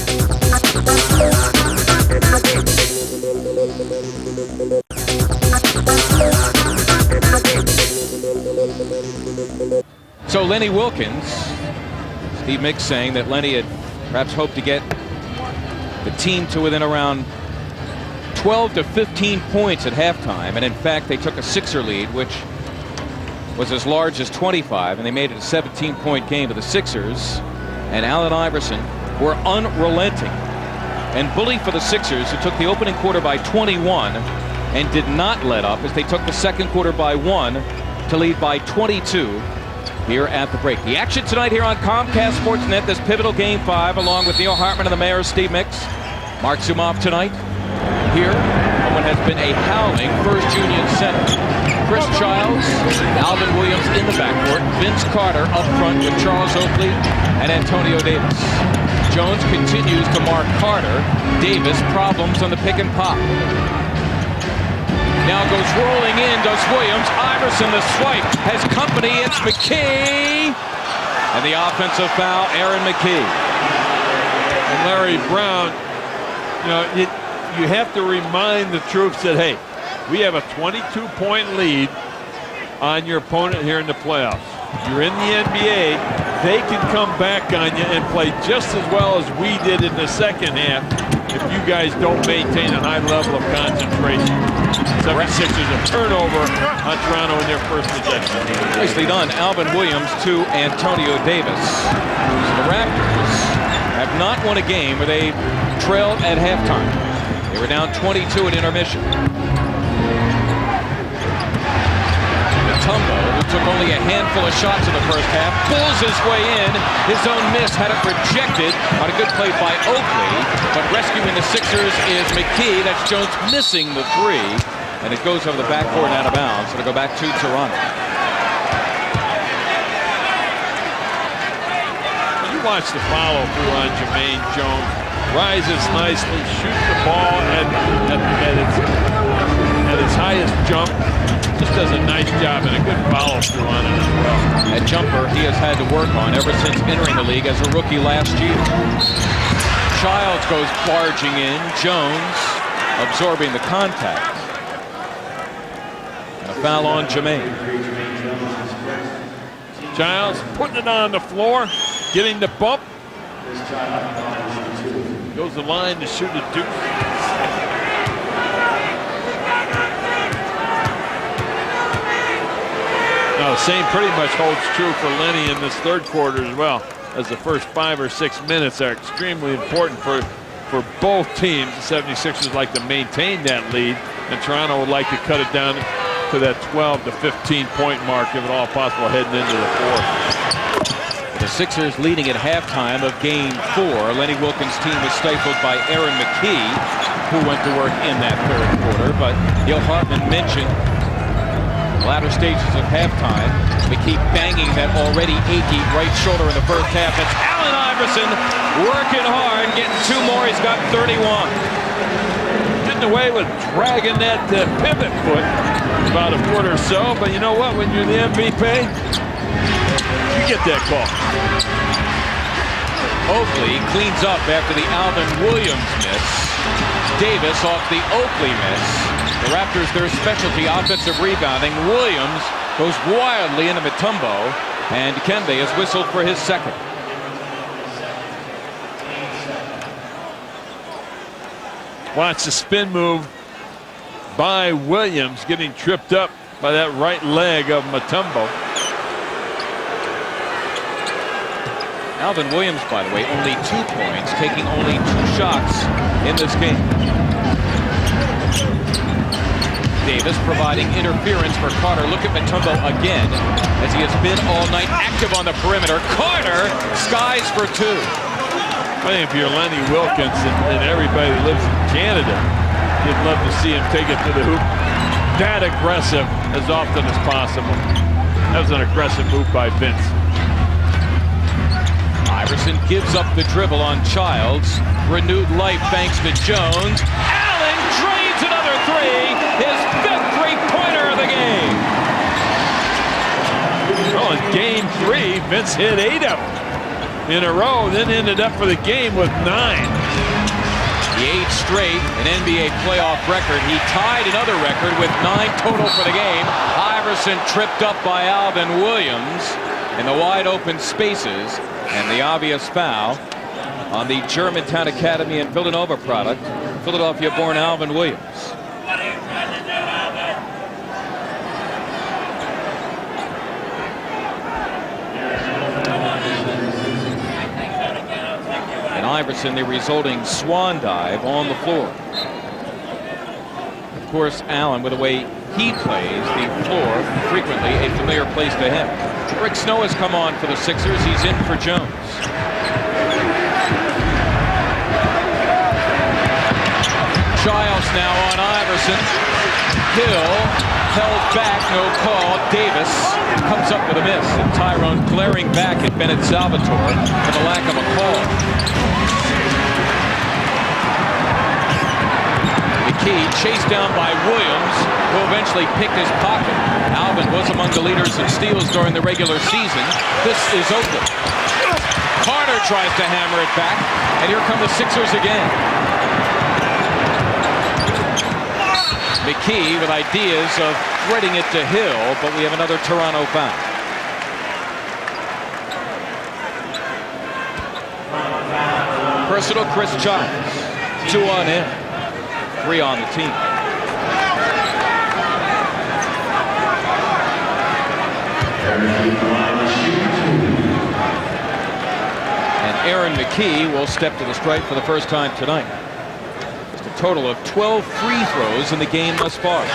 So Lenny Wilkens, Steve Mix saying that Lenny had perhaps hoped to get the team to within around 12 to 15 points at halftime, and in fact they took a Sixer lead, which was as large as 25, and they made it a 17-point game to the Sixers. And Allen Iverson were unrelenting and bully for the Sixers, who took the opening quarter by 21 and did not let up as they took the second quarter by 1 to lead by 22 here at the break. The action tonight here on Comcast Sportsnet, this pivotal Game 5, along with Neil Hartman and the Mayor's Steve Mix. Mark Zumoff tonight here on what has been a howling First Union Center. Chris Childs, Alvin Williams in the backcourt, Vince Carter up front with Charles Oakley and Antonio Davis. Jones continues to mark Carter. Davis problems on the pick and pop. Now goes rolling in, does Williams. Iverson, the swipe, has company. It's McKee. And the offensive foul, Aaron McKee. And Larry Brown, you have to remind the troops that, hey, we have a 22-point lead on your opponent here in the playoffs. You're in the NBA. They can come back on you and play just as well as we did in the second half if you guys don't maintain a high level of concentration. 76ers a turnover on Toronto in their first possession. Nicely done. Alvin Williams to Antonio Davis. So the Raptors have not won a game where they trailed at halftime. They were down 22 at intermission. Mutombo, who took only a handful of shots in the first half, pulls his way in. His own miss had it rejected on a good play by Oakley. But rescuing the Sixers is McKee. That's Jones missing the three. And it goes over the backcourt and out of bounds. It'll go back to Toronto. You watch the follow through on Jermaine Jones. Rises nicely, shoots the ball at its highest jump. Just does a nice job and a good follow through on it as well. That jumper he has had to work on ever since entering the league as a rookie last year. Childs goes barging in. Jones absorbing the contact. And a foul on Jermaine. Childs putting it on the floor, getting the bump. Goes the line to shoot a deuce. Now, the same pretty much holds true for Lenny in this third quarter as well, as the first 5 or 6 minutes are extremely important for both teams. The 76ers like to maintain that lead, and Toronto would like to cut it down to that 12 to 15 point mark, if at all possible, heading into the fourth. The Sixers leading at halftime of Game 4. Lenny Wilkens' team was stifled by Aaron McKee, who went to work in that third quarter. But Neil Hartman mentioned the latter stages of halftime. McKee banging that already achy right shoulder in the first half. It's Allen Iverson working hard, getting 2 more. He's got 31. Getting away with dragging that pivot foot about a foot or so. But you know what? When you're the MVP, you get that call. Oakley cleans up after the Alvin Williams miss. Davis off the Oakley miss. The Raptors, their specialty, offensive rebounding. Williams goes wildly into Mutombo, and Dikembe has whistled for his second. Watch the spin move by Williams, getting tripped up by that right leg of Mutombo. Alvin Williams, by the way, only 2 points, taking only 2 shots in this game. Davis providing interference for Carter. Look at Mutombo again, as he has been all night active on the perimeter. Carter skies for 2. I think if you're Lenny Wilkens and everybody that lives in Canada, you'd love to see him take it to the hoop that aggressive as often as possible. That was an aggressive move by Vince. Iverson gives up the dribble on Childs. Renewed life thanks to Jones. Allen drains another 3. His 5th three-pointer of the game. Well, in game 3, Vince hit 8 of them in a row, then ended up for the game with 9. The 8th straight, an NBA playoff record. He tied another record with 9 total for the game. Iverson tripped up by Alvin Williams in the wide open spaces, and the obvious foul on the Germantown Academy and Villanova product, Philadelphia-born Alvin Williams. And Iverson, the resulting swan dive on the floor. Of course, Allen, with the way he plays, the floor frequently a familiar place to him. Rick Snow has come on for the Sixers. He's in for Jones. Childs now on Iverson. Hill held back, no call. Davis comes up with a miss. And Tyrone glaring back at Bennett Salvatore for the lack of a call. McKee chased down by Williams, who eventually picked his pocket. Alvin was among the leaders in steals during the regular season. This is Oakland. Carter tries to hammer it back, and here come the Sixers again. McKee with ideas of threading it to Hill, but we have another Toronto foul. Personal Chris Childs. 2 on him. 3 on the team. And Aaron McKee will step to the stripe for the first time tonight. Just a total of 12 free throws in the game thus far.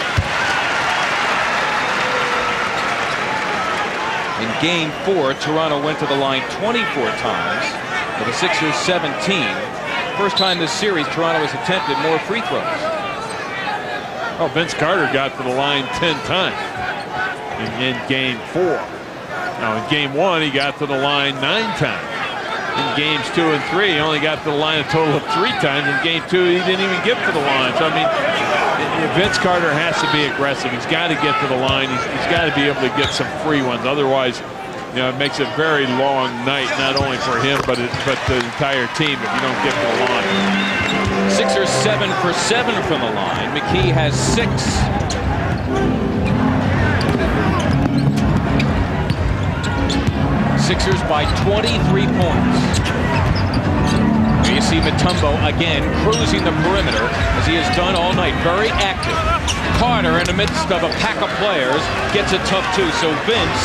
In game 4, Toronto went to the line 24 times, with the Sixers 17. First time this series, Toronto has attempted more free throws. Oh, Vince Carter got to the line 10 times in game 4. Now in game 1, he got to the line 9 times. In games 2 and 3, he only got to the line a total of 3 times. In game 2, he didn't even get to the line. So I mean, Vince Carter has to be aggressive. He's got to get to the line. He's got to be able to get some free ones. Otherwise, you know, it makes a very long night, not only for him, but the entire team if you don't get to the line. Sixers 7 for 7 from the line. McKee has 6. Sixers by 23 points. Here you see Mutombo again cruising the perimeter as he has done all night. Very active. Carter in the midst of a pack of players gets it tough too. So Vince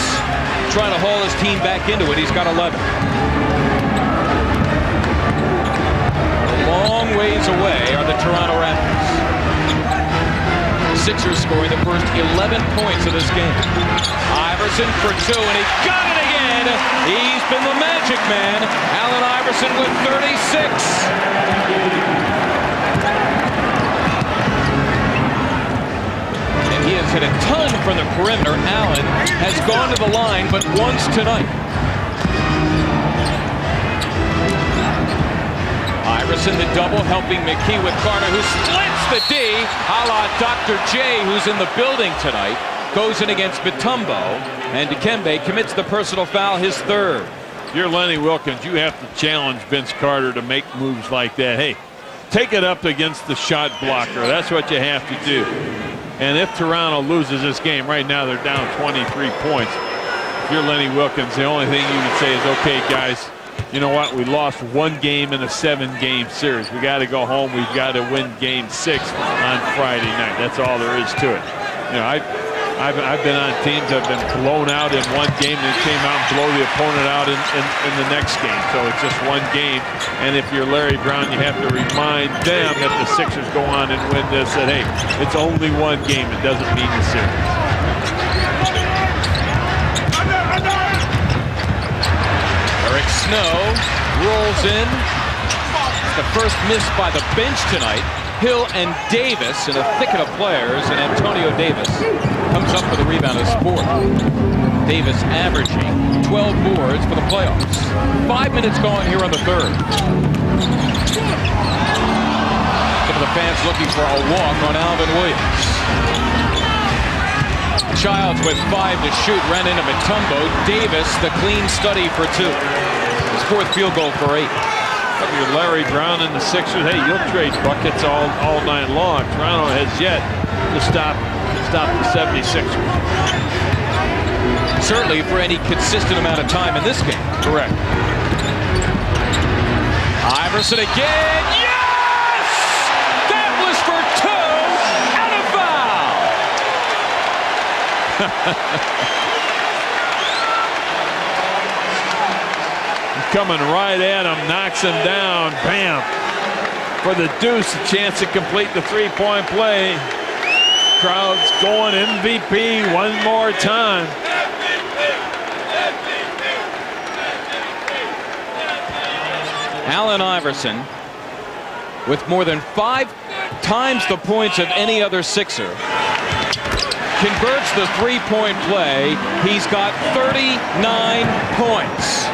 trying to haul his team back into it. He's got 11. A long ways away are the Toronto Raptors. Sixers scoring the first 11 points of this game. Iverson for 2, and he got it again. He's been the magic man. Allen Iverson with 36. And he has hit a ton from the perimeter. Allen has gone to the line, but once tonight. Iverson the double, helping McKee with Carter, who splits the D, a la Dr. J, who's in the building tonight. Goes in against Mutombo, and Dikembe commits the personal foul, his 3rd. You're Lenny Wilkens. You have to challenge Vince Carter to make moves like that. Hey, take it up against the shot blocker. That's what you have to do. And if Toronto loses this game right now, they're down 23 points. If you're Lenny Wilkens, the only thing you can say is, okay, guys, you know what? We lost one game in a 7-game series. We got to go home. We've got to win Game 6 on Friday night. That's all there is to it. You know, I've been on teams that have been blown out in one game and came out and blow the opponent out in the next game. So it's just one game. And if you're Larry Brown, you have to remind them that the Sixers go on and win this, that, hey, it's only one game. It doesn't mean the series. Eric Snow rolls in. The first miss by the bench tonight. Hill and Davis in a thicket of players, and Antonio Davis comes up with a rebound of sport. Davis averaging 12 boards for the playoffs. 5 minutes gone here on the third. Some of the fans looking for a walk on Alvin Williams. Childs with 5 to shoot, ran into Mutombo. Davis, the clean study for 2. His fourth field goal for 8. If you're Larry Brown and the Sixers, hey, you'll trade buckets all night long. Toronto has yet to stop the 76ers. Certainly for any consistent amount of time in this game. Correct. Iverson again. Yes! That was for 2 and a foul. Coming right at him, knocks him down, bam. For the deuce, a chance to complete the three-point play. Crowd's going MVP one more time. Allen Iverson, with more than 5 times the points of any other Sixer, converts the three-point play. He's got 39 points.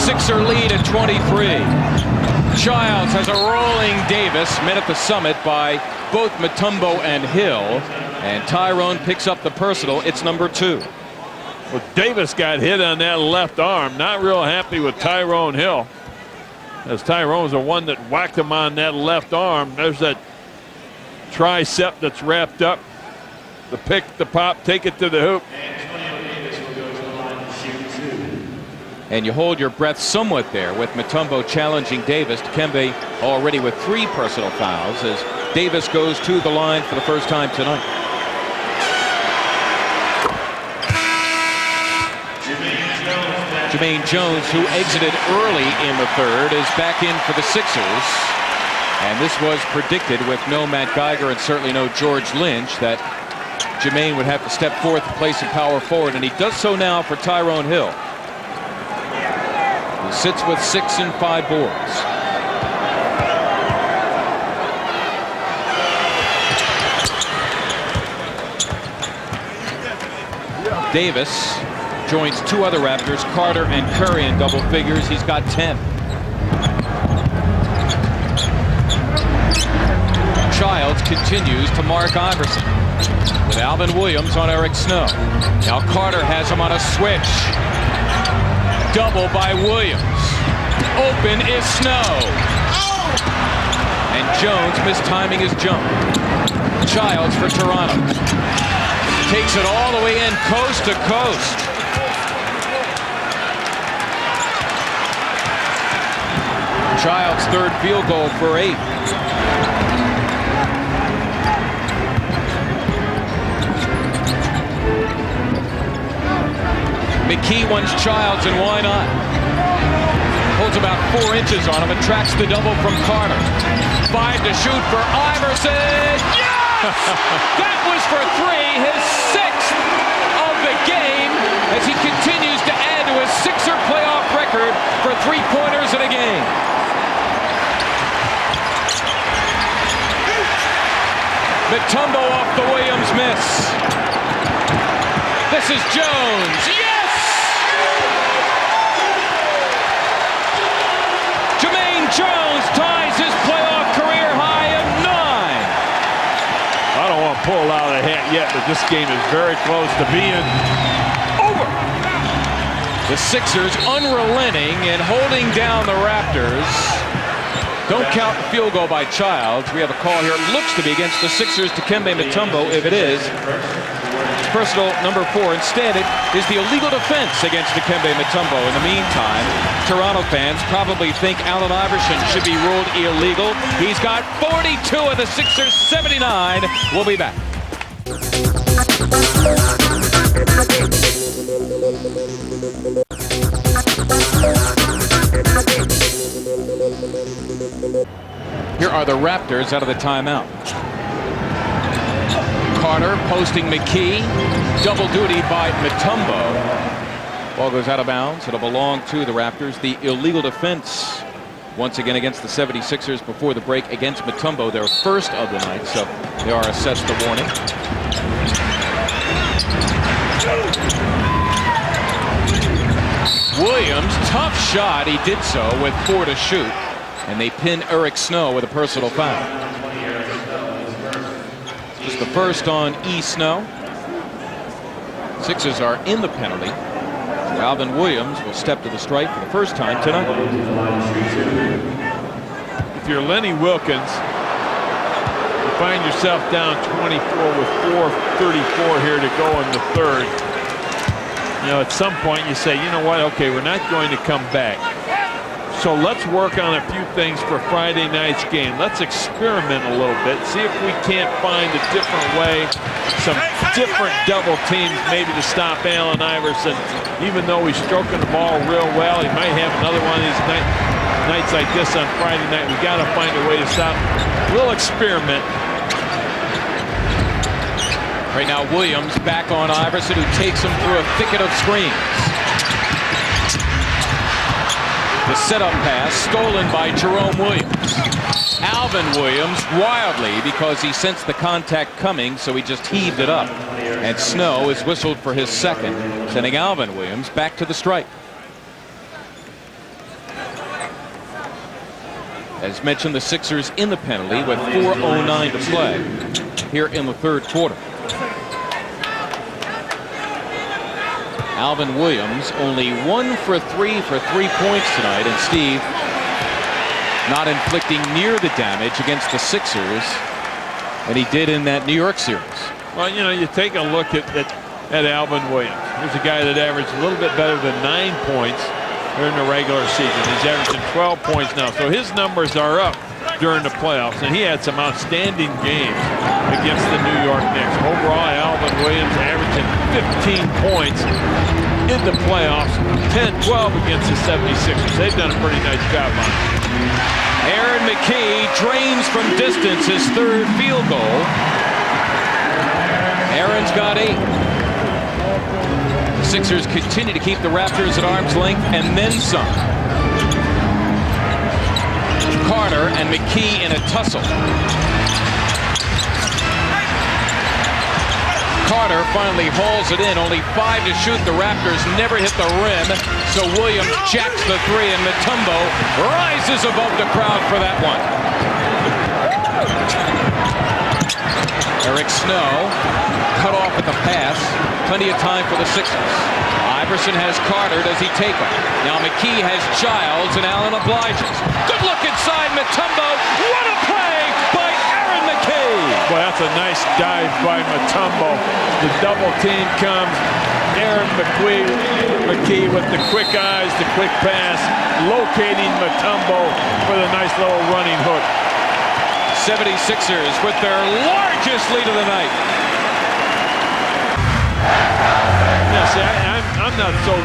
Sixer lead at 23. Childs has a rolling Davis, met at the summit by both Mutombo and Hill. And Tyrone picks up the personal. It's number 2. Well, Davis got hit on that left arm. Not real happy with Tyrone Hill, as Tyrone's the one that whacked him on that left arm. There's that tricep that's wrapped up. The pick, the pop, take it to the hoop. And you hold your breath somewhat there with Mutombo challenging Davis. Dikembe already with 3 personal fouls as Davis goes to the line for the first time tonight. Jermaine Jones, who exited early in the third, is back in for the Sixers. And this was predicted with no Matt Geiger and certainly no George Lynch that Jermaine would have to step forth and play some power forward, and he does so now for Tyrone Hill. He sits with 6 and 5 boards. Davis joins 2 other Raptors, Carter and Curry, in double figures. He's got 10. Childs continues to mark Iverson with Alvin Williams on Eric Snow. Now Carter has him on a switch. Double by Williams. Open is Snow. And Jones mistiming his jump. Childs for Toronto. Takes it all the way in, coast to coast. Childs' third field goal for 8. McKee wants Childs, and why not? Holds about 4 inches on him and tracks the double from Carter. 5 to shoot for Iverson. Yes! That was for 3, his 6th of the game, as he continues to add to his Sixer playoff record for 3-pointers in a game. Mutombo off the Williams miss. This is Jones. Yes! Jermaine Jones ties his playoff career high of 9. I don't want to pull out of the hat yet, but this game is very close to being over. The Sixers unrelenting and holding down the Raptors. Don't count the field goal by Childs. We have a call here. It looks to be against the Sixers. Dikembe Mutombo. If it is, personal number 4. Instead, it is the illegal defense against Dikembe Mutombo. In the meantime, Toronto fans probably think Allen Iverson should be ruled illegal. He's got 42 of the Sixers' 79. We'll be back. Here are the Raptors out of the timeout. Carter posting McKee. Double duty by Mutombo. Ball goes out of bounds. It'll belong to the Raptors. The illegal defense once again against the 76ers before the break against Mutombo, their first of the night, so they are assessed the warning. Williams, tough shot. He did so with 4 to shoot, and they pin Eric Snow with a personal foul. Just the first on E. Snow. Sixers are in the penalty. Alvin Williams will step to the strike for the first time tonight. If you're Lenny Wilkens, you find yourself down 24 with 4:34 here to go in the third. You know, at some point you say, you know what, okay, we're not going to come back. So let's work on a few things for Friday night's game. Let's experiment a little bit, see if we can't find a different way, some different double teams maybe to stop Allen Iverson. Even though he's stroking the ball real well, he might have another one of these nights like this on Friday night. We got to find a way to stop him. We'll experiment. Right now, Williams back on Iverson, who takes him through a thicket of screens. The setup pass stolen by Jerome Williams. Alvin Williams wildly because he sensed the contact coming, so he just heaved it up. And Snow is whistled for his second, sending Alvin Williams back to the strike. As mentioned, the Sixers in the penalty with 4:09 to play here in the third quarter. Alvin Williams only 1 for 3 for 3 points tonight, and Steve not inflicting near the damage against the Sixers that he did in that New York series. Well, you know, you take a look at Alvin Williams. Here's a guy that averaged a little bit better than 9 points during the regular season. He's averaging 12 points now, so his numbers are up during the playoffs, and he had some outstanding games against the New York Knicks. Overall, Alvin Williams averaging 15 points in the playoffs, 10-12 against the 76ers. They've done a pretty nice job on it. Aaron McKee drains from distance his third field goal. Aaron's got 8. The Sixers continue to keep the Raptors at arm's length and then some. Carter and McKee in a tussle. Carter finally hauls it in. Only 5 to shoot. The Raptors never hit the rim. So Williams jacks the 3, and Mutombo rises above the crowd for that one. Eric Snow cut off at the pass. Plenty of time for the Sixers. Iverson has Carter. Does he take him? Now McKee has Childs, and Allen obliges. Good look inside Mutombo. What a play by Aaron McKee. Boy, that's a nice dive by Mutombo. The double team comes. Aaron McKee with the quick eyes, the quick pass, locating Mutombo with a nice little running hook. 76ers with their largest lead of the night. Yeah, see, I'm not so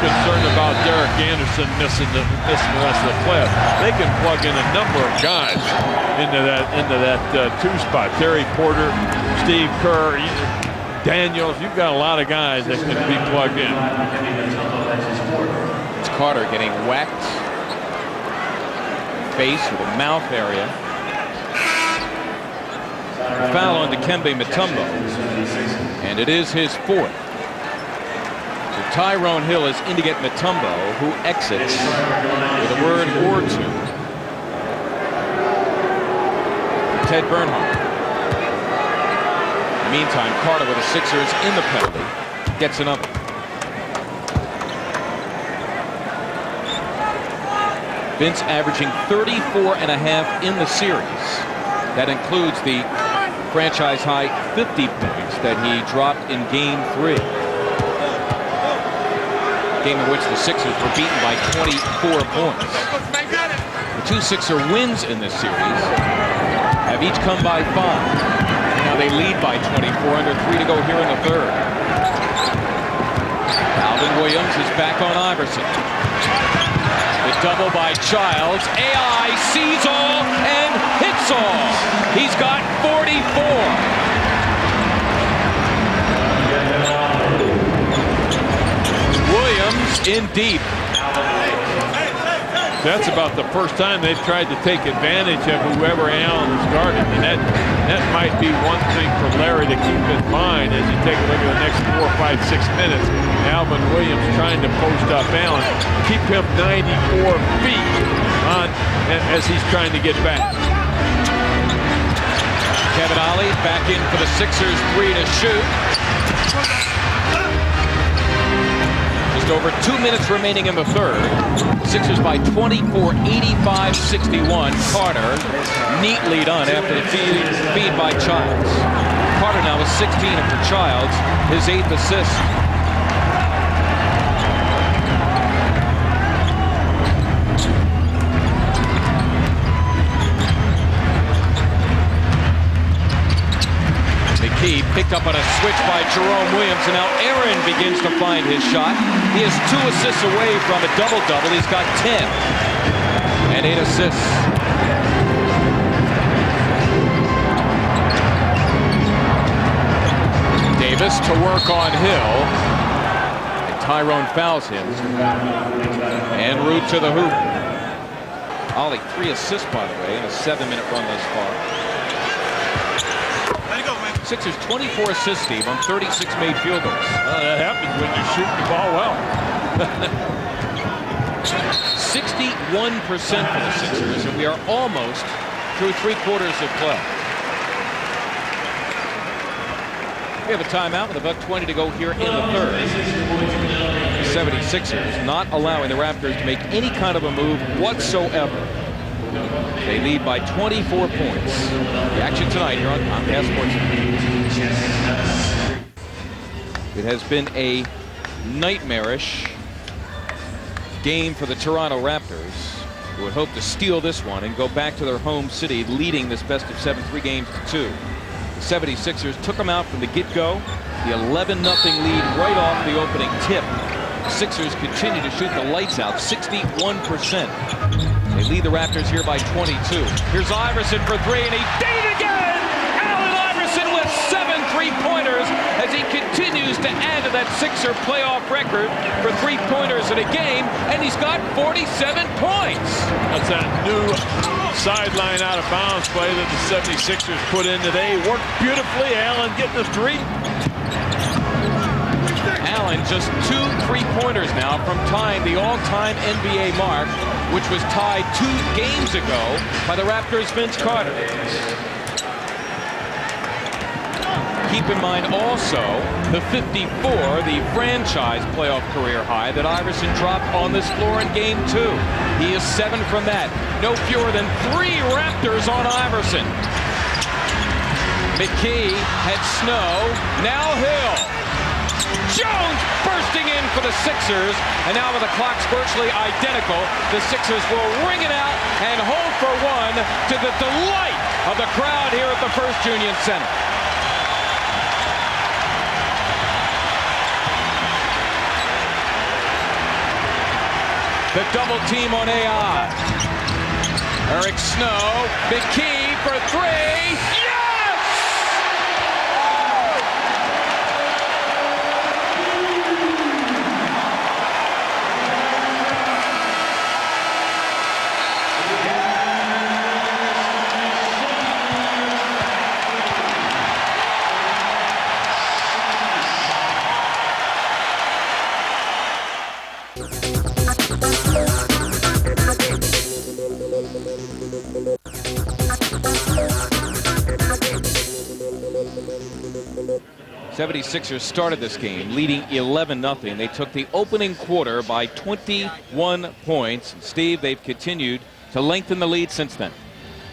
concerned about Derek Anderson missing the rest of the playoffs. They can plug in a number of guys into that 2 spot. Terry Porter, Steve Kerr, Daniels. You've got a lot of guys that can be plugged in. It's Carter getting whacked face or the mouth area. A foul on Dikembe Mutombo, and it is his 4th. So Tyrone Hill is in to get Mutombo, who exits with a word or 2. Ted Bernhardt. In the meantime, Carter with the Sixers in the penalty gets another. Vince averaging 34.5 in the series. That includes the franchise high 50 points that he dropped in Game 3. Game in which the Sixers were beaten by 24 points. The two Sixer wins in this series have each come by 5. Now they lead by 24, under 3 to go here in the third. Alvin Williams is back on Iverson. The double by Childs. AI sees all and hits all. He's got 44. Williams in deep. That's about the first time they've tried to take advantage of whoever Allen has guarded. And that might be one thing for Larry to keep in mind as you take a look at the next 4, 5, 6 minutes. Alvin Williams trying to post up Allen. Keep him 94 feet on as he's trying to get back. Kevin Ollie back in for the Sixers 3 to shoot. Just over 2 minutes remaining in the third. Sixers by 24, 85-61. Carter neatly done after the feed by Childs. Carter now with 16 for Childs, his 8th assist. McKee picked up on a switch by Jerome Williams, and now Aaron begins to find his shot. He is 2 assists away from a double-double. He's got 10 and 8 assists. Davis to work on Hill, and Tyrone fouls him. En route to the hoop. Ollie 3 assists, by the way, in a 7-minute run thus far. Sixers 24 assists, Steve, on 36 made field goals. That happens when you shoot the ball well. 61% for the Sixers, and we are almost through 3/4 of play. We have a timeout with about 20 to go here in the third. The 76ers not allowing the Raptors to make any kind of a move whatsoever. They lead by 24 points. The action tonight here on Comcast Sports. It has been a nightmarish game for the Toronto Raptors, who would hope to steal this one and go back to their home city leading this best-of-7 3 games to 2. The 76ers took them out from the get-go. The 11-0 lead right off the opening tip. The Sixers continue to shoot the lights out, 61%. They lead the Raptors here by 22. Here's Iverson for 3, and he did it again! Allen Iverson with 7 3-pointers as he continues to add to that Sixer playoff record for 3-pointers in a game, and he's got 47 points. That's that new sideline out of bounds play that the 76ers put in today. Worked beautifully. Allen getting the 3. Allen just 2 3-pointers now from tying the all-time NBA mark, which was tied 2 games ago by the Raptors' Vince Carter. Keep in mind also the 54, the franchise playoff career high that Iverson dropped on this floor in Game 2. He is 7 from that. No fewer than 3 Raptors on Iverson. McKee had Snow, now Hill. Jones bursting in for the Sixers, and now with the clock's virtually identical, the Sixers will ring it out and hold for 1 to the delight of the crowd here at the First Union Center. The double team on AI. Eric Snow, McKee for 3. Yes! 76ers started this game leading 11-0. They took the opening quarter by 21 points. Steve, they've continued to lengthen the lead since then.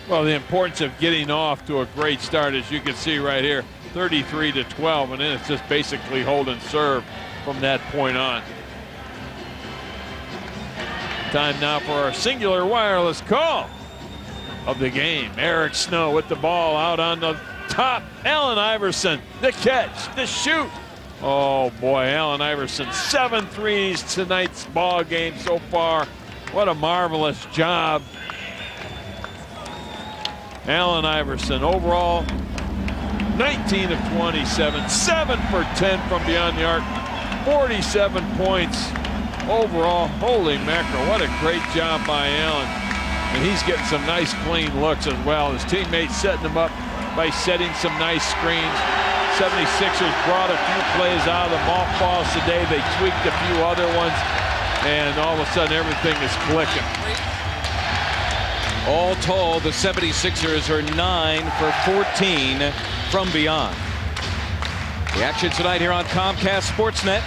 Well, the importance of getting off to a great start, as you can see right here, 33-12, and then it's just basically hold and serve from that point on. Time now for our singular wireless call of the game. Eric Snow with the ball out on the top. Allen Iverson, the catch, the shoot. Oh boy, Allen Iverson, 7 threes tonight's ball game so far. What a marvelous job. Allen Iverson overall 19 of 27, 7 for 10 from beyond the arc, 47 points overall. Holy mackerel, what a great job by Allen. And he's getting some nice clean looks as well. His teammates setting him up by setting some nice screens. 76ers brought a few plays out of the mothballs today. They tweaked a few other ones, and all of a sudden everything is clicking. All told, the 76ers are 9 for 14 from beyond. The action tonight here on Comcast Sportsnet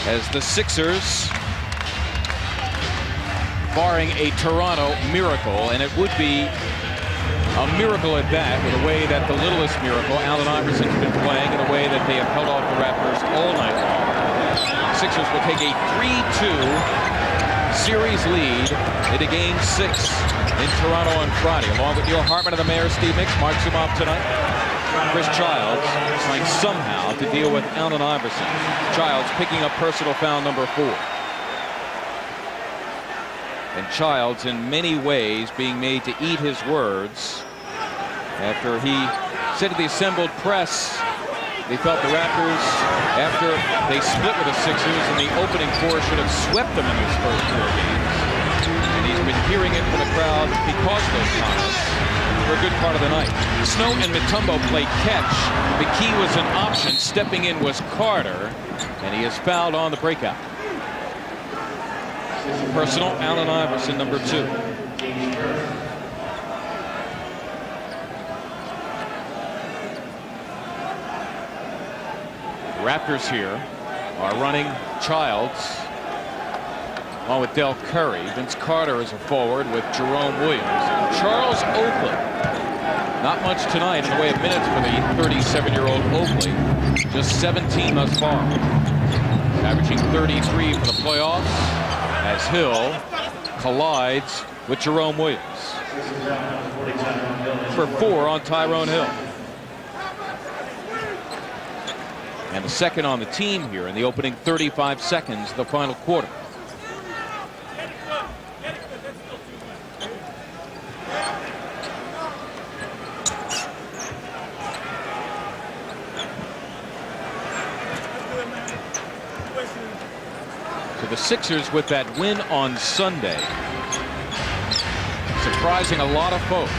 as the Sixers, barring a Toronto miracle, and it would be a miracle at that with the way that the littlest miracle, Allen Iverson's been playing, and the way that they have held off the Raptors all night long. Sixers will take a 3-2 series lead into Game 6 in Toronto on Friday. Along with Neil Hartman of the Mayor, Steve Mix, Mark Zumoff tonight. Chris Childs trying somehow to deal with Allen Iverson. Childs picking up personal foul number 4. And Childs in many ways being made to eat his words after he said to the assembled press they felt the Raptors, after they split with the Sixers in the opening 4, should have swept them in his first 4 games. And he's been hearing it from the crowd because of those comments for a good part of the night. Snow and Mutombo played catch. McKee was an option. Stepping in was Carter, and he is fouled on the breakout. Personal, Allen Iverson, number 2. Raptors here are running Childs along with Del Curry. Vince Carter is a forward with Jerome Williams. Charles Oakley. Not much tonight in the way of minutes for the 37-year-old Oakley. Just 17 thus far. Averaging 33 for the playoffs as Hill collides with Jerome Williams. For 4 on Tyrone Hill. And the second on the team here in the opening 35 seconds of the final quarter. So the Sixers with that win on Sunday, surprising a lot of folks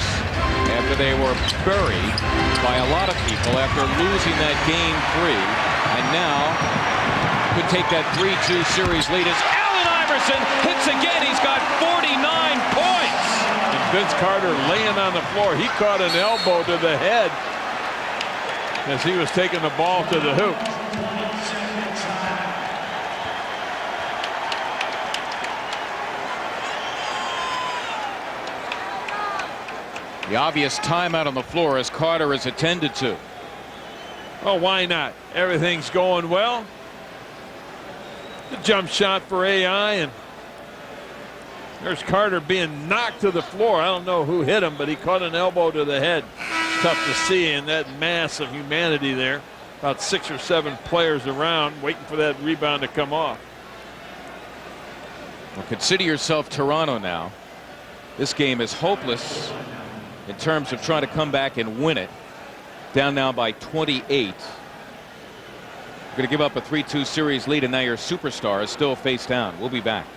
after they were buried by a lot of people after losing that Game 3. And now could take that 3-2 series lead as Allen Iverson hits again. He's got 49 points. And Vince Carter laying on the floor. He caught an elbow to the head as he was taking the ball to the hoop. The obvious timeout on the floor as Carter is attended to. Oh, why not? Everything's going well. The jump shot for AI, and there's Carter being knocked to the floor. I don't know who hit him, but he caught an elbow to the head. Tough to see in that mass of humanity there. About 6 or 7 players around waiting for that rebound to come off. Well, consider yourself Toronto now. This game is hopeless in terms of trying to come back and win it. Down now by 28. You're going to give up a 3-2 series lead, and now your superstar is still face down. We'll be back.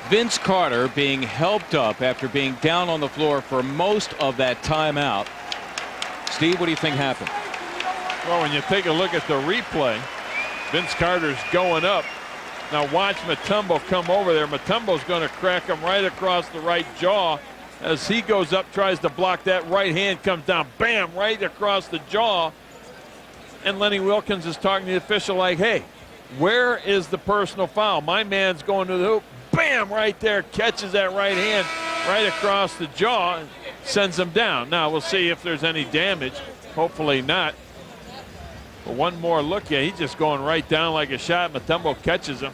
Vince Carter being helped up after being down on the floor for most of that timeout. Steve, what do you think happened? Well, when you take a look at the replay, Vince Carter's going up. Now watch Mutombo come over there. Mutombo's going to crack him right across the right jaw. As he goes up, tries to block, that right hand comes down, bam, right across the jaw. And Lenny Wilkens is talking to the official like, hey, where is the personal foul? My man's going to the hoop. Bam, right there, catches that right hand right across the jaw and sends him down. Now we'll see if there's any damage. Hopefully not. But one more look, yeah, he's just going right down like a shot. Mutombo catches him.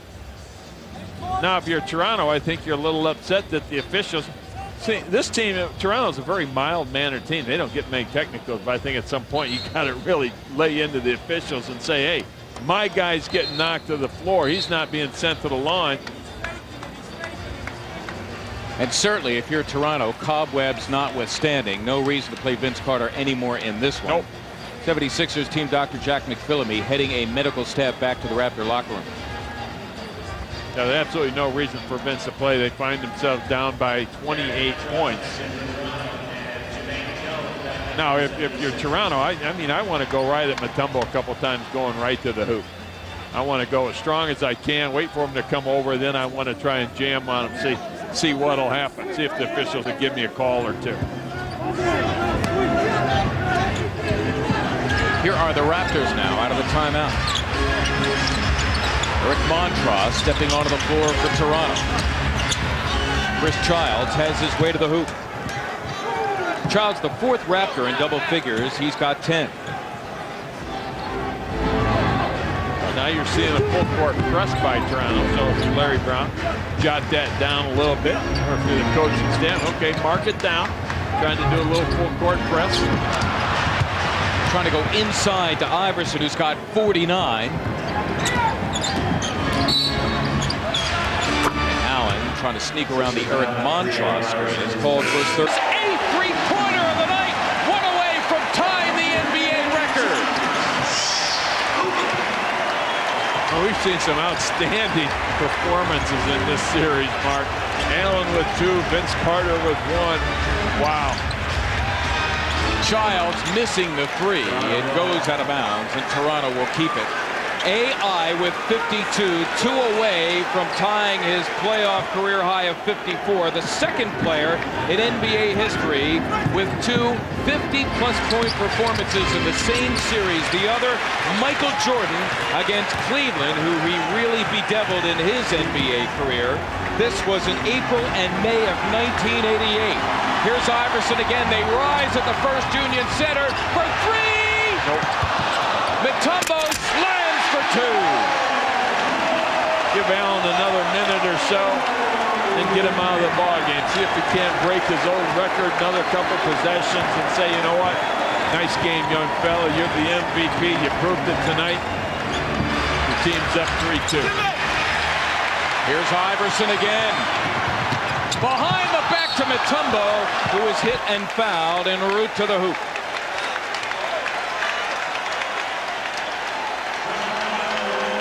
Now, if you're Toronto, I think you're a little upset that the officials. See, this team, Toronto's a very mild-mannered team. They don't get many technicals, but I think at some point you got to really lay into the officials and say, hey, my guy's getting knocked to the floor. He's not being sent to the line. And certainly, if you're Toronto, cobwebs notwithstanding, no reason to play Vince Carter anymore in this one. Nope. 76ers team Dr. Jack McPhillamy heading a medical staff back to the Raptor locker room. Now, there's absolutely no reason for Vince to play. They find themselves down by 28 points. Now, if you're Toronto, I mean, I want to go right at Mutombo a couple times going right to the hoop. I want to go as strong as I can, wait for him to come over, then I want to try and jam on him, see what'll happen, see if the officials will give me a call or two. Here are the Raptors now out of the timeout. Eric Montross stepping onto the floor for Toronto. Chris Childs has his way to the hoop. Childs, the fourth Raptor in double figures. He's got 10. Now you're seeing a full court press by Toronto. So Larry Brown jot that down a little bit. Or through the coaching stand. Okay, mark it down. Trying to do a little full court press. Trying to go inside to Iverson, who's got 49. And Allen trying to sneak around the Eric Montross screen. It's called for his third. A three-pointer of the night. One away from tying the NBA record. Well, we've seen some outstanding performances in this series, Mark. Allen with 2, Vince Carter with 1. Wow. Childs missing the 3. It goes out of bounds, and Toronto will keep it. AI with 52, 2 away from tying his playoff career high of 54. The second player in NBA history with 2 50-plus point performances in the same series. The other, Michael Jordan against Cleveland, who he really bedeviled in his NBA career. This was in April and May of 1988. Here's Iverson again. They rise at the First Union Center for 3. Nope. Mutombo slams for 2. Give Allen another minute or so and get him out of the ballgame. See if he can't break his old record, another couple possessions, and say, you know what? Nice game, young fella. You're the MVP. You proved it tonight. Your team's up 3-2. Here's Iverson again. Behind the back to Mutombo, who is hit and fouled en route to the hoop.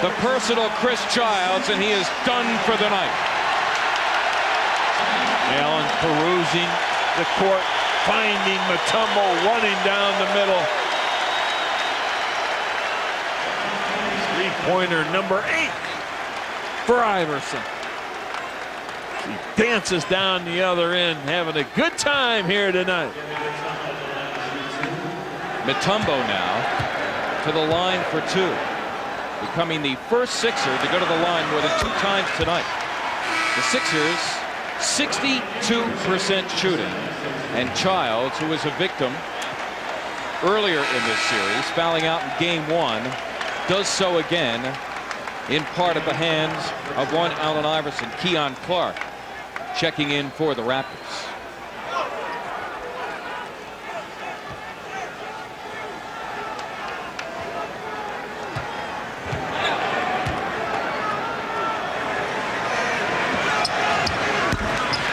The personal Chris Childs, and he is done for the night. Allen perusing the court, finding Mutombo running down the middle. Three-pointer number 8 for Iverson. He dances down the other end, having a good time here tonight. Mutombo now to the line for 2. Becoming the first Sixer to go to the line more than 2 times tonight. The Sixers, 62% shooting. And Childs, who was a victim earlier in this series, fouling out in game 1, does so again in part at the hands of one Allen Iverson. Keon Clark checking in for the Raptors.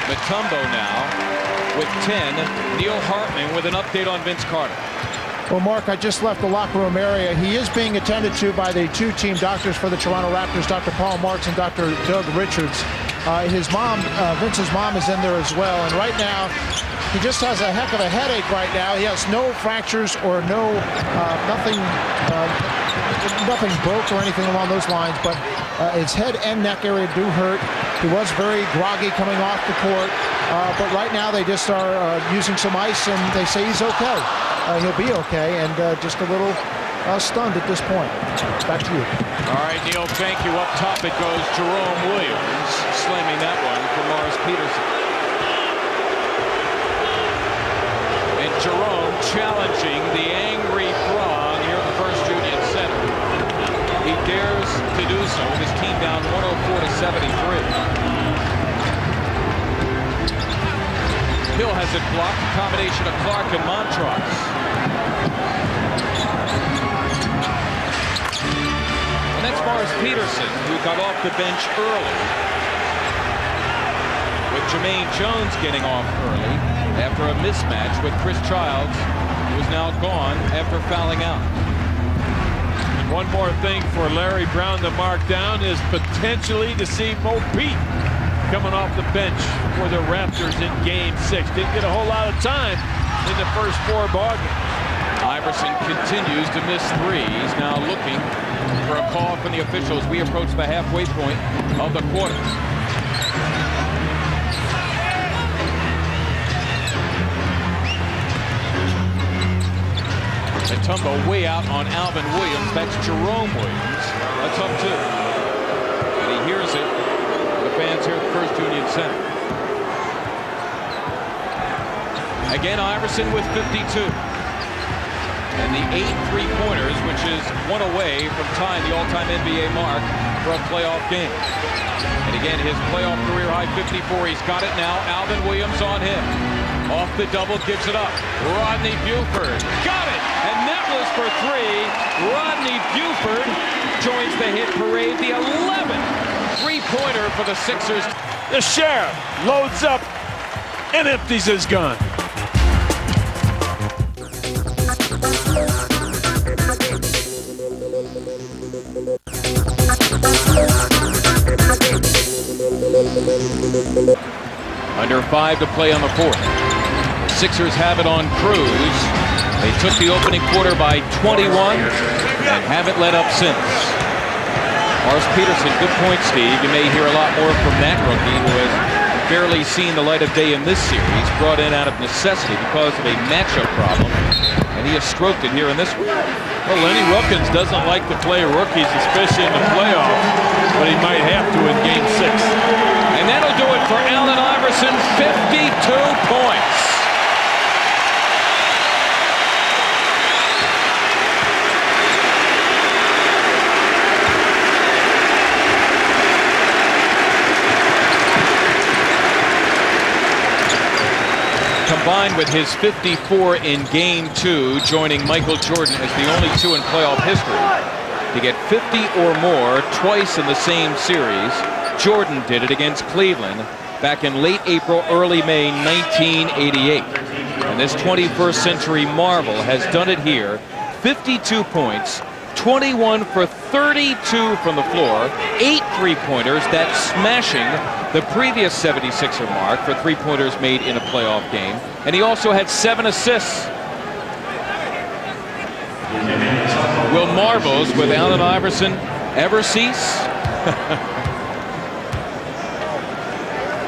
Mutombo now with 10. Neil Hartman with an update on Vince Carter. Well, Mark, I just left the locker room area. He is being attended to by the 2 team doctors for the Toronto Raptors, Dr. Paul Marks and Dr. Doug Richards. His mom, Vince's mom, is in there as well. And right now, He just has a heck of a headache right now. He has no fractures or nothing broke or anything along those lines, but his head and neck area do hurt. He was very groggy coming off the court, but right now they just are using some ice, and they say he's okay. He'll be okay, and just a little stunned at this point. Back to you. All right, Neil, thank you. Up top it goes. Jerome Williams slamming that one for Morris Peterson. And Jerome challenging the angry throng here at the First Union Center. He dares to do so with his team down 104-73. Hill has it blocked. A combination of Clark and Montross. And that's Morris Peterson, who got off the bench early. With Jermaine Jones getting off early after a mismatch with Chris Childs, who is now gone after fouling out. And one more thing for Larry Brown to mark down is potentially to see Mo Pete coming off the bench for the Raptors in Game 6. Didn't get a whole lot of time in the first 4 ball games. Iverson continues to miss threes, now looking for a call from the officials. We approach the halfway point of the quarter. Mutombo way out on Alvin Williams. That's Jerome Williams. That's up 2. And he hears it. The fans here at the First Union Center. Again, Iverson with 52. And the 8 3-pointers, which is one away from tying the all-time NBA mark for a playoff game. And again, his playoff career high 54. He's got it now. Alvin Williams on him. Off the double, gives it up. Rodney Buford. Got it! And that was for 3. Rodney Buford joins the hit parade. The 11th 3-pointer for the Sixers. The Sheriff loads up and empties his gun. Under 5 to play on the 4th. Sixers have it on Cruz. They took the opening quarter by 21 and haven't let up since. Morris Peterson, good point, Steve. You may hear a lot more from that rookie who has barely seen the light of day in this series, brought in out of necessity because of a matchup problem, and he has stroked it here in this one. Well, Lenny Wilkins doesn't like to play rookies, especially in the playoffs, but he might have to in Game 6. And that'll do it for Allen Iverson, 52 points. Combined with his 54 in Game 2, joining Michael Jordan as the only 2 in playoff history to get 50 or more twice in the same series. Jordan did it against Cleveland back in late April, early May 1988. And this 21st century marvel has done it here. 52 points, 21 for 32 from the floor, 8 3-pointers. That's smashing the previous 76er mark for 3-pointers made in a playoff game. And he also had 7 assists. Will marvels with Allen Iverson ever cease?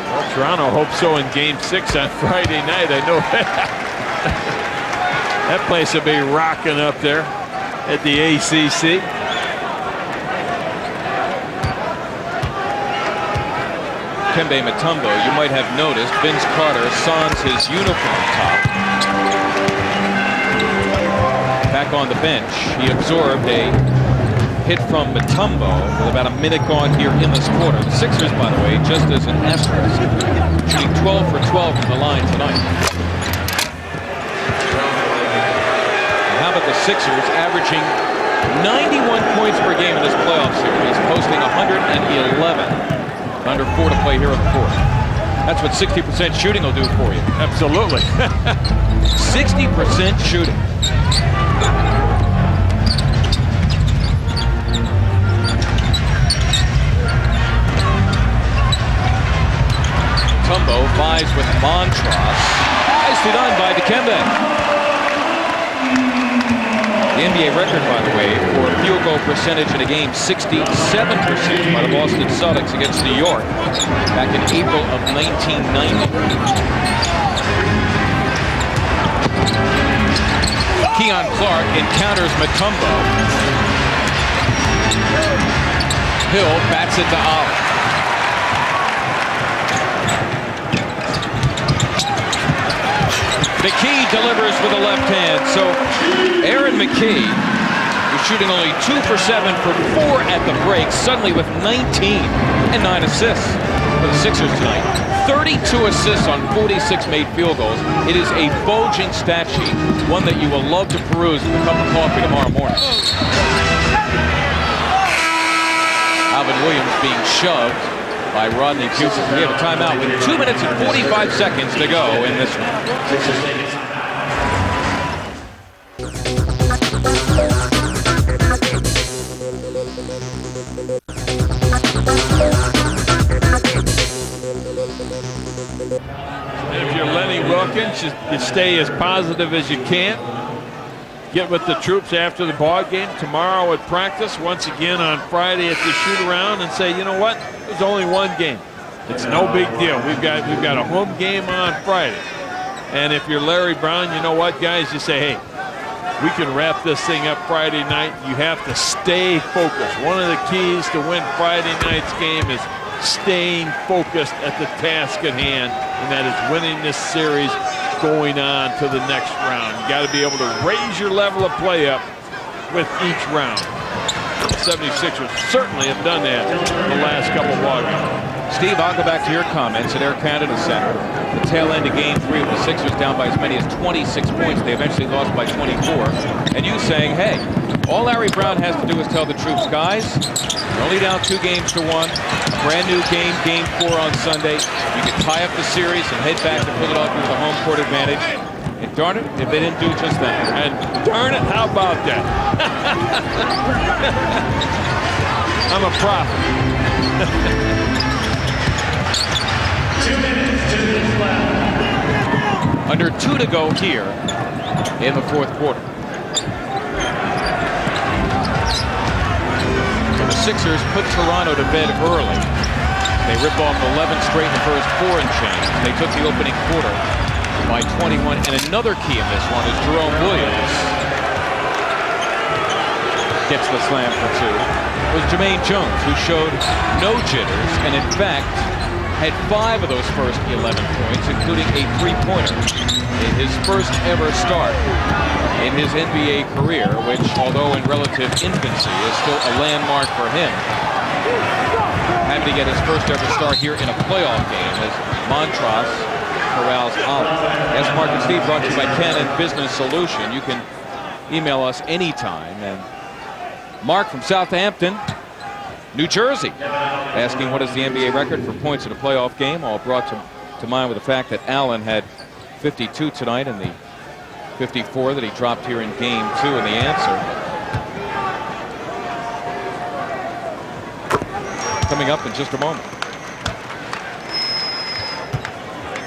Well, Toronto hopes so in Game 6 on Friday night. I know that. That place will be rocking up there at the ACC. Kembe Mutombo, you might have noticed, Vince Carter sans his uniform top. Back on the bench, he absorbed a hit from Mutombo with about a minute gone here in this quarter. The Sixers, by the way, just as an asterisk, shooting 12 for 12 from the line tonight. And how about the Sixers averaging 91 points per game in this playoff series, posting 111. Under 4 to play here in the 4th. That's what 60% shooting will do for you. Absolutely. 60% shooting. Mutombo vies with Montross. Nice Nicely done by Dikembe. The NBA record, by the way, for field goal percentage in a game, 67% by the Boston Celtics against New York back in April of 1990. Keon Clark encounters Mutombo. Hill bats it to Ollie. McKee delivers with the left hand. So Aaron McKee, who's shooting only 2 for 7 for 4 at the break, suddenly with 19 and 9 assists for the Sixers tonight. 32 assists on 46 made field goals. It is a bulging stat sheet, one that you will love to peruse with a cup of coffee tomorrow morning. Alvin Williams being shoved by Rodney Cusick. We have a timeout with 2 minutes and 45 seconds to go in this one. And if you're Lenny Wilkens, you stay as positive as you can. Get with the troops after the ball game tomorrow at practice, once again on Friday at the shoot-around, and say, you know what? There's only one game. It's no big deal. We've got a home game on Friday. And if you're Larry Brown, you know what, guys? You say, hey, we can wrap this thing up Friday night. You have to stay focused. One of the keys to win Friday night's game is staying focused at the task at hand, and that is winning this series going on to the next round. You got to be able to raise your level of play up with each round. The 76ers certainly have done that in the last couple of ball games. Steve, I'll go back to your comments at Air Canada Center. The tail end of Game 3 with the Sixers down by as many as 26 points. They eventually lost by 24. And you saying, hey, all Larry Brown has to do is tell the troops, guys, you're only down 2 games to 1. Brand new game, Game 4 on Sunday. You can tie up the series and head back to Philadelphia with a home court advantage. And darn it, if they didn't do just that. And darn it, how about that? I'm a prophet. 2 minutes left. Under 2 to go here in the 4th quarter. So the Sixers put Toronto to bed early. They ripped off 11 straight in the first 4 and change. They took the opening quarter by 21. And another key in this one is Jerome Williams gets the slam for 2. It was Jermaine Jones who showed no jitters and in fact had 5 of those first 11 points, including a 3-pointer in his first ever start in his NBA career, which, although in relative infancy, is still a landmark for him. Having to get his first ever start here in a playoff game as Montrose corrals Ollie. Yes, Mark and Steve, brought to you by Canon Business Solution. You can email us anytime. And Mark from Southampton, New Jersey, asking what is the NBA record for points in a playoff game, all brought to mind with the fact that Allen had 52 tonight and the 54 that he dropped here in Game 2, and the answer coming up in just a moment.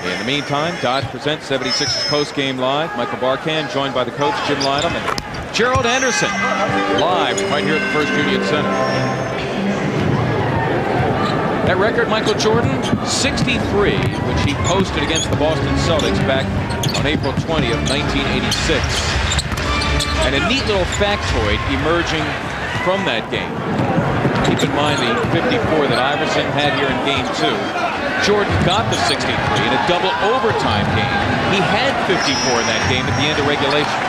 In the meantime, Dodge presents 76ers post-game live. Michael Barkan joined by the coach Jim Lynam and Gerald Anderson live right here at the First Union Center. That record, Michael Jordan, 63, which he posted against the Boston Celtics back on April 20th, 1986. And a neat little factoid emerging from that game. Keep in mind the 54 that Iverson had here in Game 2. Jordan got the 63 in a double overtime game. He had 54 in that game at the end of regulation.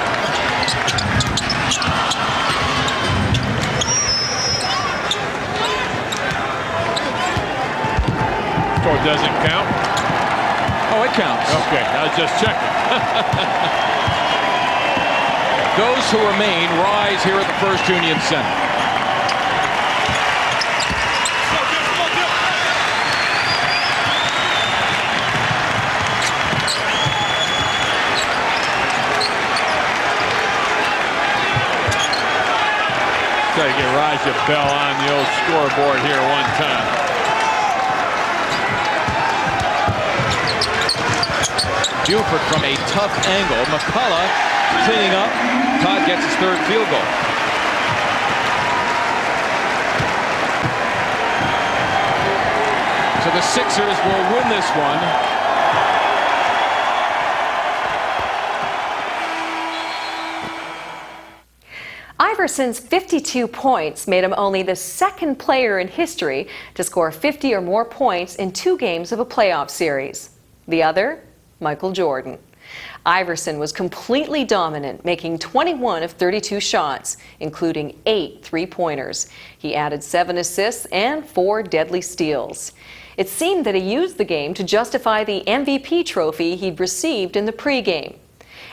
Score doesn't count? Oh, it counts. Okay, I was just checking. Those who remain rise here at the First Union Center. Try to get Raja Bell on the old scoreboard here one time. Buford from a tough angle. McCullough cleaning up. Todd gets his third field goal. So the Sixers will win this one. Iverson's 52 points made him only the second player in history to score 50 or more points in 2 games of a playoff series. The other, Michael Jordan. Iverson was completely dominant, making 21 of 32 shots, including 8 three-pointers. He added 7 assists and 4 deadly steals. It seemed that he used the game to justify the MVP trophy he'd received in the pregame.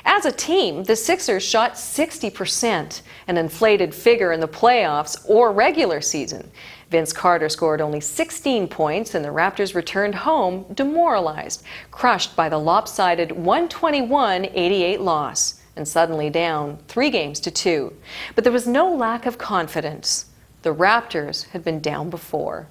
As a team, the Sixers shot 60%, an inflated figure in the playoffs or regular season. Vince Carter scored only 16 points, and the Raptors returned home demoralized, crushed by the lopsided 121-88 loss, and suddenly down 3-2. But there was no lack of confidence. The Raptors had been down before.